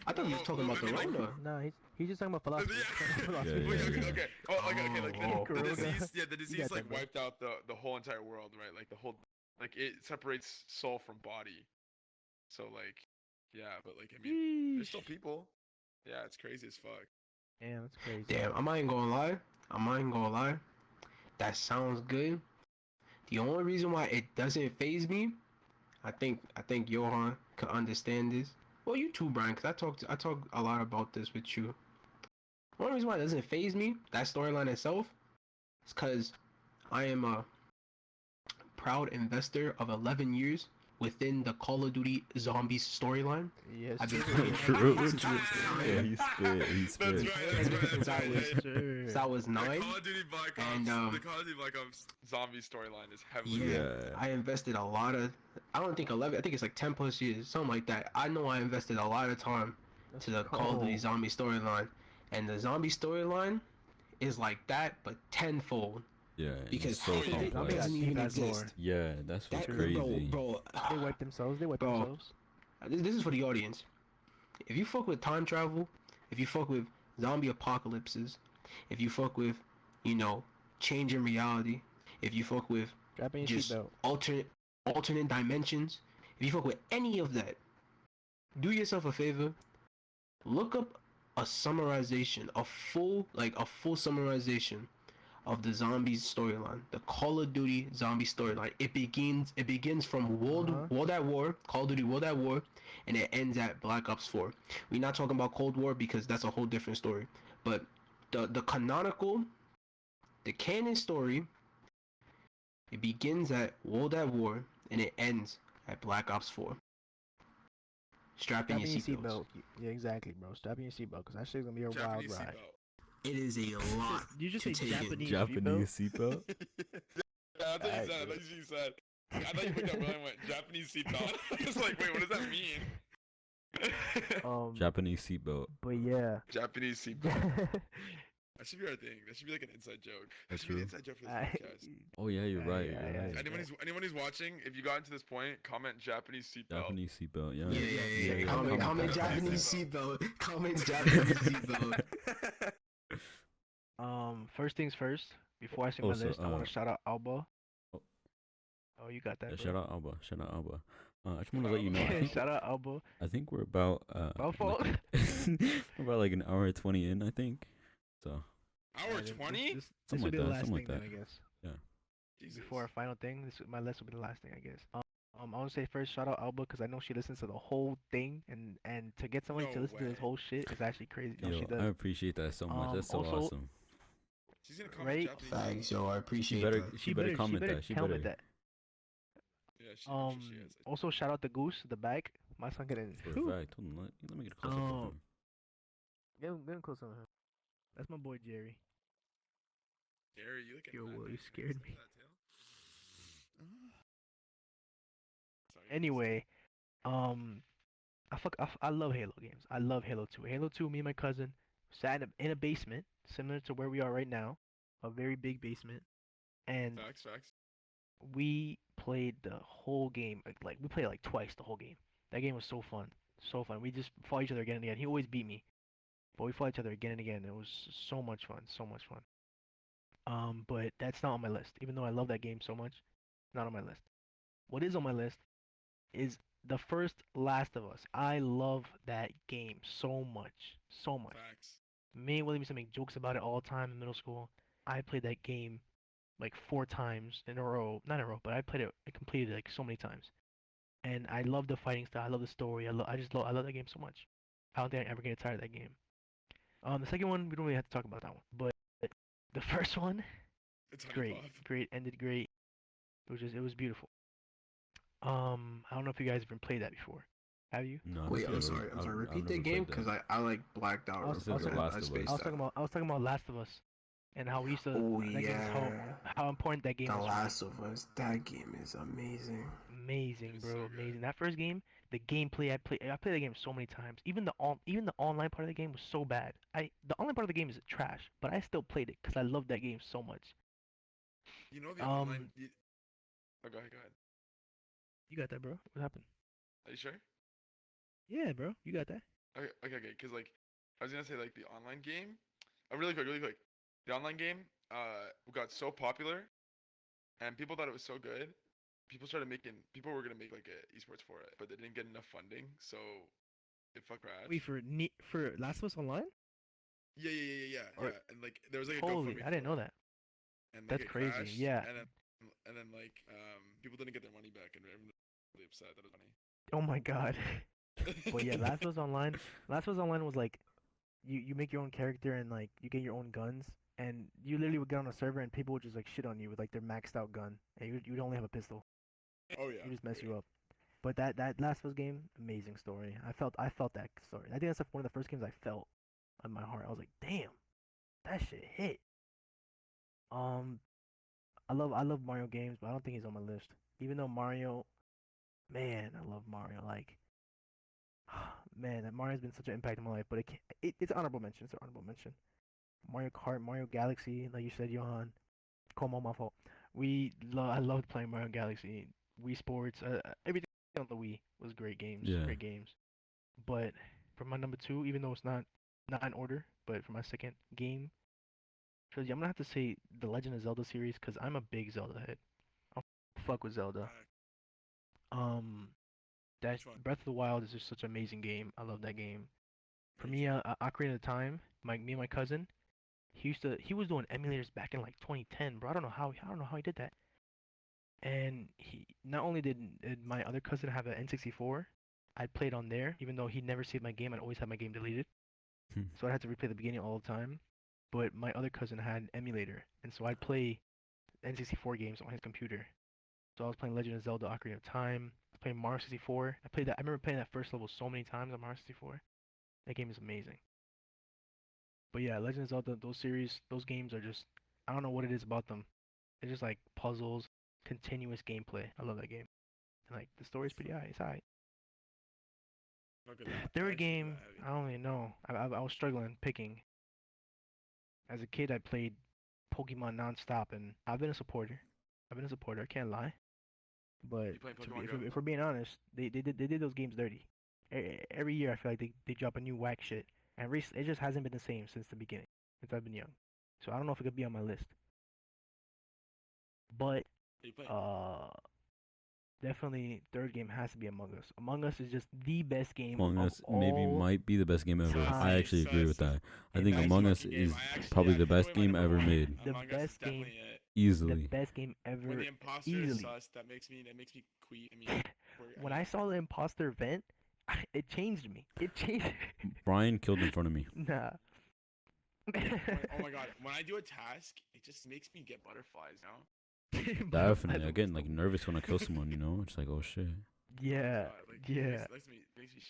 I thought you was talking about the I mean, like- Rona. No, he's just talking about philosophy. Yeah. Philosophy. Yeah, Wait, yeah, okay, yeah. okay. Oh, okay, like Oh, the Corona. disease, yeah, the You disease got like that, bro. wiped out the whole entire world, right? Like the whole, like it separates soul from body. So like, yeah, but like, I mean, there's still Yeesh. people. Yeah, it's crazy as fuck. Damn, that's crazy. Damn, I'm not even gonna lie. That sounds good. The only reason why it doesn't phase me, I think Johan could understand this. Well, you too, Bryan, because I talk a lot about this with you. The only reason why it doesn't phase me, that storyline itself, is because I am a proud investor of 11 years within the Call of Duty Zombies storyline. Yes, I've been sir. playing True. since I was Yeah, nine. he spit. He That's spit. right. That's right. Since That's I right. was- Yes, sir. Since I was The 9. Call of Duty Black Ops, And, the Call of Duty Black Ops zombie storyline is heavily. Yeah, Yeah. I invested a lot of, I don't think 11, I think it's like 10 plus years, something like that. I know I invested a lot of time to the Call of Duty cold. zombie storyline. And the zombie storyline is like that, but tenfold. Yeah. and Because it's so half of it complex. doesn't Zombie even got deep ass exist. lore. Yeah, that's what's That, crazy. bro, They wipe themselves. They wipe Bro. themselves. this is for the audience. If you fuck with time travel, if you fuck with zombie apocalypses, if you fuck with, you know, changing reality, if you fuck with Strap in your just seatbelt. alternate dimensions, if you fuck with any of that, do yourself a favor, look up a summarization, a full summarization of the zombies storyline, the Call of Duty zombie storyline. It begins from World at War, Call of Duty World at War, and it ends at Black Ops 4. We're not talking about Cold War because that's a whole different story. But the canonical, the canon story, it begins at World at War and it ends at Black Ops 4. Strap in your seatbelts. Yeah, exactly, bro. Strap in your seatbelt, because that shit's gonna be a Japanese wild ride. It is a lot. You just to say take in. Japanese Japanese seatbelt. Yeah, I thought you said. I thought you said. I thought you picked up really went Japanese seatbelt. I was like, wait, what does that mean? Japanese seatbelt. But yeah. Japanese seatbelt. That should be our thing. That should be like an inside joke. That That's should be an true. inside joke for this I- podcast. Oh yeah, you're right. Yeah, You're yeah, right. yeah. Anyone who's watching, if you got to this point, comment Japanese seatbelt. Japanese seatbelt. Yeah. Yeah. Comment Comment Japanese Japanese seatbelt. seatbelt. Comment Japanese seatbelt. First things first. Before I say my Also, list, I want to shout out Alba. oh. Oh, you got that. Yeah, bro. shout out Alba. Shout out Alba. I just want to let you know. I think, Shout out Alba. I think we're about My fault. we're about like an hour and 20 in. I think. So Hour Alright, 20? This Something will be like the that, last something thing like then, that. I guess. Jesus. Before our final thing, my list will be the last thing, I guess. I want to say first, shout out Alba, because I know she listens to the whole thing, and to get somebody to No listen to this way. whole shit is actually crazy. No, yo, she does. I appreciate that so much. That's so Also, awesome. She's gonna comment Right? Japanese. Thanks, yo. I She appreciate better that. she better comment that. She helmet better. that. Yeah, I'm sure she has it. Also shout out the goose, the bag. My son getting. For a fact. Hold on, let me get a close up of him. Get him close on him. That's my boy Jerry. Gary, you looking Yo, mad well, big you when scared said me. that, Tail. Sorry, Anyway, I love Halo games. I love Halo 2. Halo 2, me and my cousin sat in a basement, similar to where we are right now, a very big basement, and Facts. we played the whole game. Like we played like twice the whole game. That game was so fun, so fun. We just fought each other again and again. He always beat me, but we fought each other again and again. It was so much fun, so much fun. But that's not on my list. Even though I love that game so much, not on my list. What is on my list is the first Last of Us. I love that game so much, so much. Facts. Me and William used to make jokes about it all the time in middle school. I played that game like 4 times in a row, not in a row, but I played it, I completed it like so many times. And I love the fighting style. I love the story. I love that game so much. I don't think I ever get tired of that game. The second one we don't really have to talk about that one, but the first one, It's Honey great, Puff. great, ended great. It was beautiful. I don't know if you guys have been played that before. Have you? No, I don't Wait, think I'm I've sorry. ever- I'm sorry. I've Repeat never the game played because that. I like blacked out. I was- This is The Last of Us. spaced out. I was talking about Last of Us, and how we used to. Oh that game is yeah, how important that game The is. For me. Last of Us. That game is amazing. Amazing, It is bro, so good. amazing. That first game, the gameplay I played the game so many times. Even the online part of the game was so bad. The online part of the game is trash, but I still played it because I loved that game so much. You know the online. Oh, go ahead. You got that, bro? What happened? Are you sure? Yeah, bro, you got that. Okay. Because like, I was gonna say like the online game. Really quick. The online game got so popular, and people thought it was so good. People were gonna make like a esports for it, but they didn't get enough funding, so it fuck crashed. Wait for Last of Us Online? Yeah. Or- And like there was like a Holy, GoFundMe I didn't for know it, that. and like That's it crazy. crashed, Yeah. and then like people didn't get their money back, and everyone was really upset that it was Oh my God. funny. But yeah, Last of Us Online. Last of Us Online was like you make your own character and like you get your own guns and you literally would get on a server and people would just like shit on you with like their maxed out gun and you'd only have a pistol. Oh yeah. You just mess oh, you yeah. up. But that Last of Us game, amazing story. I felt that story. I think that's like one of the first games I felt on my heart. I was like, damn, that shit hit. Um, I love Mario games, but I don't think he's on my list. Even though Mario, man, I love Mario. Like, man, that Mario's been such an impact in my life. But it's an honorable mention. It's an honorable mention. Mario Kart, Mario Galaxy, like you said, Johan. Como, my fault. I loved playing Mario Galaxy. Wii Sports, everything on the Wii was great games. Yeah. Great games. But for my number two, even though it's not in order, but for my second game, trilogy, I'm gonna have to say the Legend of Zelda series because I'm a big Zelda head. I fuck with Zelda. Um, that Which one? Breath of the Wild is just such an amazing game. I love that game. For Me me, too. Ocarina of Time, me and my cousin, he was doing emulators back in like 2010, bro. I don't know how he did that. And he not only did my other cousin have an N64, I played on there, even though he never saved my game. I'd always have my game deleted, so I had to replay the beginning all the time. But my other cousin had an emulator, and so I'd play N64 games on his computer. So I was playing Legend of Zelda: Ocarina of Time. I was playing Mario 64. I played that. I remember playing that first level so many times on Mario 64. That game is amazing. But yeah, Legend of Zelda, those games are just, I don't know what it is about them. They're just like puzzles, continuous gameplay. I love that game. And like the story's pretty high. It's high. Look at that. Third Actually, game, that I don't really know. I was struggling picking. As a kid, I played Pokemon nonstop, and I've been a supporter. I can't lie. But You playing to be, Pokemon Go? if we're being honest, they did those games dirty. Every year, I feel like they drop a new whack shit, and it just hasn't been the same since the beginning, since I've been young. So I don't know if it could be on my list. But You playing? definitely third game has to be Among Us. Among Us is just the best game Among of Us maybe all might be the best game ever. time. I actually agree with that. I think Nice Among Us fucking game. is I actually- probably yeah, the if you best put my game number ever one, made. The Among Us is best game- definitely it. The Easily. best game ever. When the imposter easily. sus, that makes me queasy. I mean, When I saw the imposter vent, it changed me. It changed. Brian killed in front of me. Nah. oh my god, when I do a task, it just makes me get butterflies, you know? Bro, Definitely. I get like nervous when I kill someone, you know? It's like, oh shit. Yeah, Like, yeah. makes me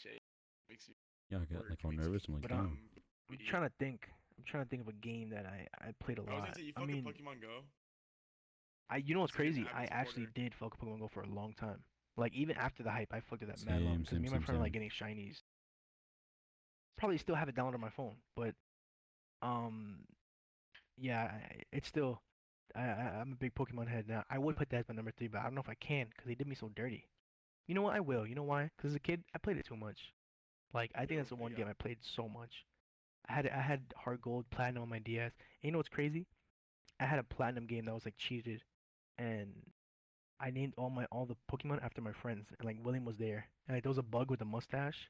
shake. Makes me Yeah, I get like all makes me- nervous. I'm like, But, damn. I'm trying to think. I'm trying to think of a game that I played a I was gonna lot. say you I fucking mean, Pokemon Go. you know what's It's like an crazy? avid I actually supporter. did fuck Pokemon Go for a long time. Like even after the hype, I fucked with that mad long. Same, Because me and my same, friend were like same. getting shinies. Probably still have it downloaded on my phone, but um, Yeah, it's still. I'm a big Pokemon head now. I would put that as my number 3, but I don't know if I can because they did me so dirty. You know what? I will. You know why? Because as a kid, I played it too much. Like I think True. that's the There one you game go. I played so much. I had hard gold, platinum on my DS. And you know what's crazy? I had a platinum game that was like cheated, and I named all the Pokemon after my friends. And like William was there, and like there was a bug with a mustache.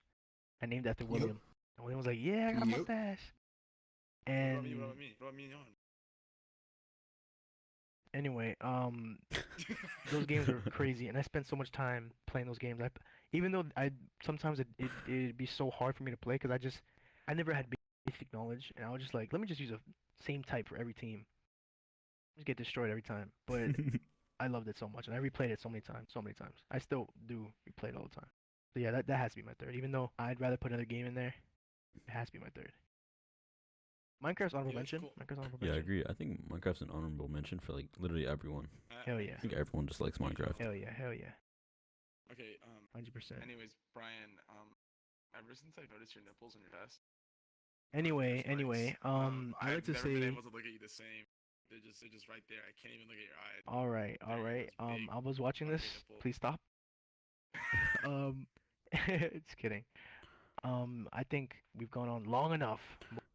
I named after Yep. William. And William was like, "Yeah, I got a Yep. mustache." What about me? What And about me? What about me and Johan? anyway, those games were crazy, and I spent so much time playing those games. Even though I sometimes it'd be so hard for me to play because I never had basic knowledge, and I was just like, let me just use a same type for every team. Just get destroyed every time. But I loved it so much, and I replayed it so many times, so many times. I still do replay it all the time. So yeah, that has to be my third. Even though I'd rather put another game in there, it has to be my third. Minecraft's honorable Yeah, that's mention. cool. Minecraft's honorable Yeah, I mention. agree. I think Minecraft's an honorable mention for like literally everyone. Hell I yeah. I think everyone just likes Thank you. Minecraft. Hell yeah. Hell yeah. Okay. 100%. Anyways, Brian. Ever since I noticed your nipples on your chest, Anyway, respects. I like I've to never been say, able to look at you the same. They're just right there. I can't even look at your eyes. all right, There all you go. right. Those big, I was watching this. ugly nipples. Please stop. Um, just kidding. I think we've gone on long enough,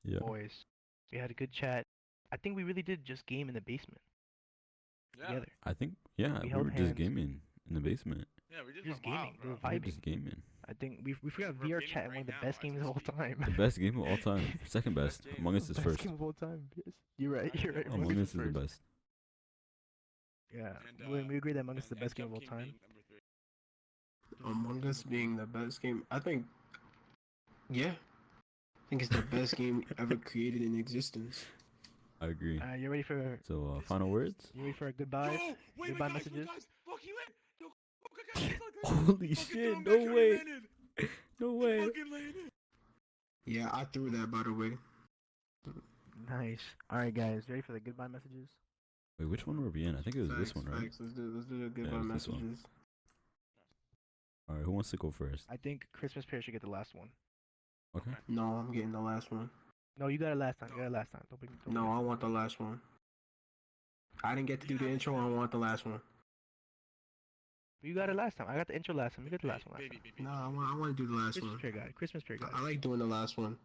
Yeah, boys. We had a good chat. I think we really did just game in the basement Yeah. together. I think We we held were just hands, gaming in the basement. Yeah. We just just went wild, gaming. We bro. were We were vibing. just gaming. I think we forgot We're VR gaming chat, one right of the now best as games we of all speak. The time. best game of all time. Second Best best. game. Among Us is Best first. game of all time. Yes. You're right. I You're think right. Among Among Among Us Us is is the first. best. Yeah. And We agree that Among Us is the best game of Jump all King time. being number 3. Among Us being the best game, I think. Yeah, I think it's the best game ever created in existence. I agree. You ready for So, This final man words? is- you ready for our goodbyes? Yo, wait, Goodbye guys, messages. guys. Look, he landed. Yo, guys, look, Holy fucking shit! threw him No back, way! landed. No He way! fucking landed. Yeah, I threw that, by the way. Nice. All right, guys. Ready for the goodbye messages? Wait, which one were we in? I think it was this Facts, one, right? facts. Let's do the Yeah, goodbye it's this one. messages. All right, who wants to go first? I think ChristmasPear should get the last one. Okay. No, I'm getting the last one. No, you got it last time. You got it last time. Don't No, be- I want the last one. I didn't get to do the intro. I want the last one. You got it last time. I got the intro last time. You got the last one last time. No, I want to do the last one. ChristmasPear got it. ChristmasPear got I it. like doing the last one,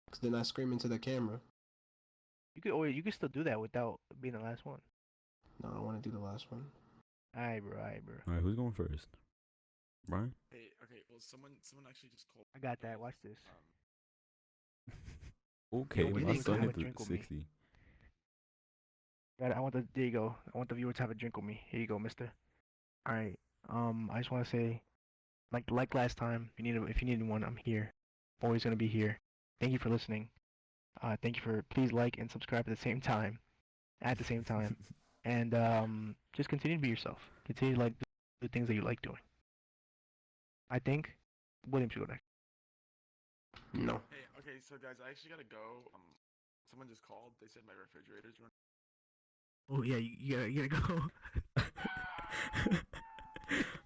cause then I scream into the camera. You could still do that without being the last one. No, I want to do the last one. Alright, bro. Alright, bro. All right, who's going first? Brian? Hey, okay, well, someone actually just called. I got that. Watch this. Okay, Yo, my please son have a hit the drink with me. 60. Got it. There you go. I want the viewer to have a drink with me. Here you go, mister. Alright. I just want to say, like last time, if you need one, I'm here. Always gonna be here. Thank you for listening. Thank you for please like and subscribe at the same time. At the same time, and just continue to be yourself. Continue to like the things that you like doing. I think William should go next. No. Hey, okay, so guys, I actually gotta go. Someone just called. They said my refrigerator's running. Oh yeah, you gotta go.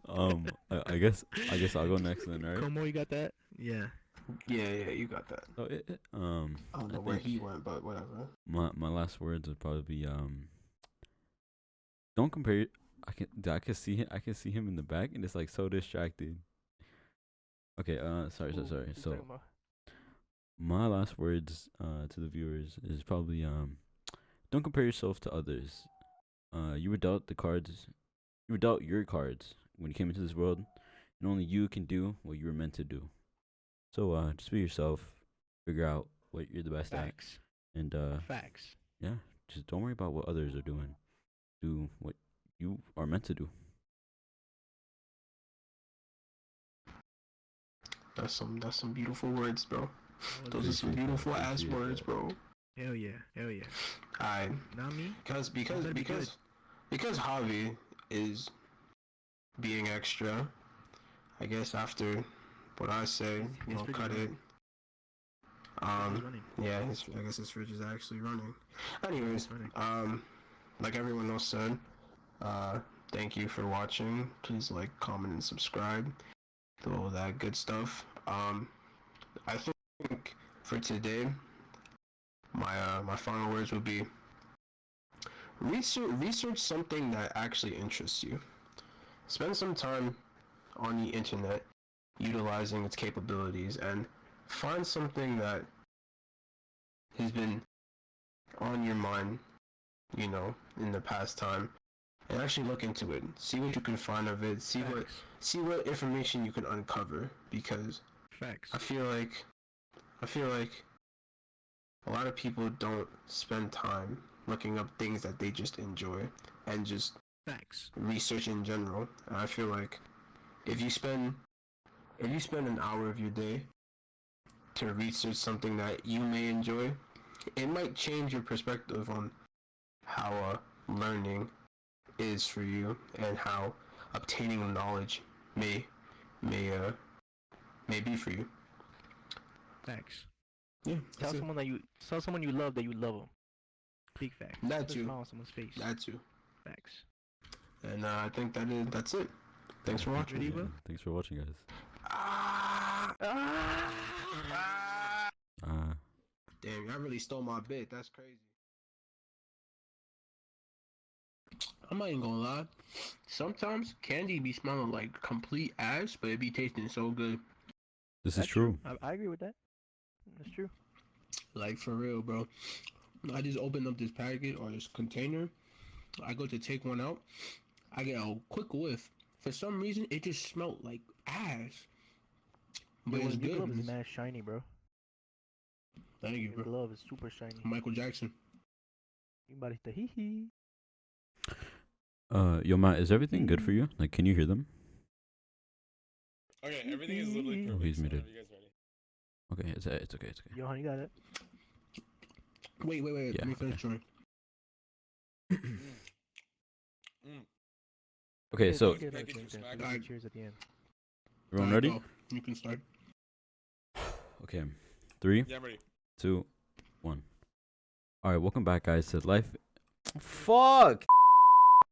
I guess I'll go next then, right? Como, you got that? Yeah. Yeah, you got that. So I don't know where he went, but whatever. my last words would probably be don't compare. I can see him in the back and it's like so distracted. Okay, sorry. Ooh, what you So talking about? my last words to the viewers is probably don't compare yourself to others. You were dealt your cards when you came into this world, and only you can do what you were meant to do. So just be yourself, figure out what you're the best Facts. at, and Facts. yeah, just don't worry about what others are doing. Do what you are meant to do. That's some beautiful words, bro. Well, Those are some Appreciate that, beautiful ass appreciate words, that. bro. Hell yeah. Hell yeah. Alright, Not me. because better be good. Javi is being extra. I guess after what I say, His fridge is cut it. running. It's running. Yeah, I guess his fridge is actually running. Anyways, It's running. like everyone else said, thank you for watching. Please like, comment, and subscribe. All that good stuff. I think for today, my final words would be research something that actually interests you. Spend some time on the internet utilizing its capabilities and find something that has been on your mind, you know, in the past time, and actually look into it. See what you can find of it. See what information you can uncover, because Facts. I feel like a lot of people don't spend time looking up things that they just enjoy and just Facts. research in general. And I feel like if you spend an hour of your day to research something that you may enjoy, it might change your perspective on how learning is for you and how obtaining knowledge may be for you. Facts. Yeah, Tell someone you love that you love them. Big facts. That Put a too. smile on someone's face. That too. Facts. And I think that's it. Thanks for watching. Ready, bro? Thanks for watching, guys. Damn, I really stole my bit. That's crazy. I'm not even gonna lie. Sometimes candy be smelling like complete ass, but it be tasting so good. This is That's true. I agree with that. That's true. Like, for real, bro. I just opened up this packet or this container. I go to take one out. I get a quick whiff. For some reason, it just smelled like ass. But it's Your good. glove is mad shiny, bro. Thank you, Your bro. glove is super shiny. Michael Jackson. You about to hee hee. Yo, Matt, is everything good for you? Like, can you hear them? Okay, everything is literally Oh, perfect. he's So muted. whenever you guys ready. Okay, it's okay. It's okay. Johan, you got it. Wait. Yeah, Let me finish trying. Okay, so Get Make it drink juice, then. Mac. We can do cheers at the end. everyone Alright, ready? go. You can start. Okay, 3, Yeah, I'm ready. 2, 1. All right, welcome back, guys, to Life. Fuck.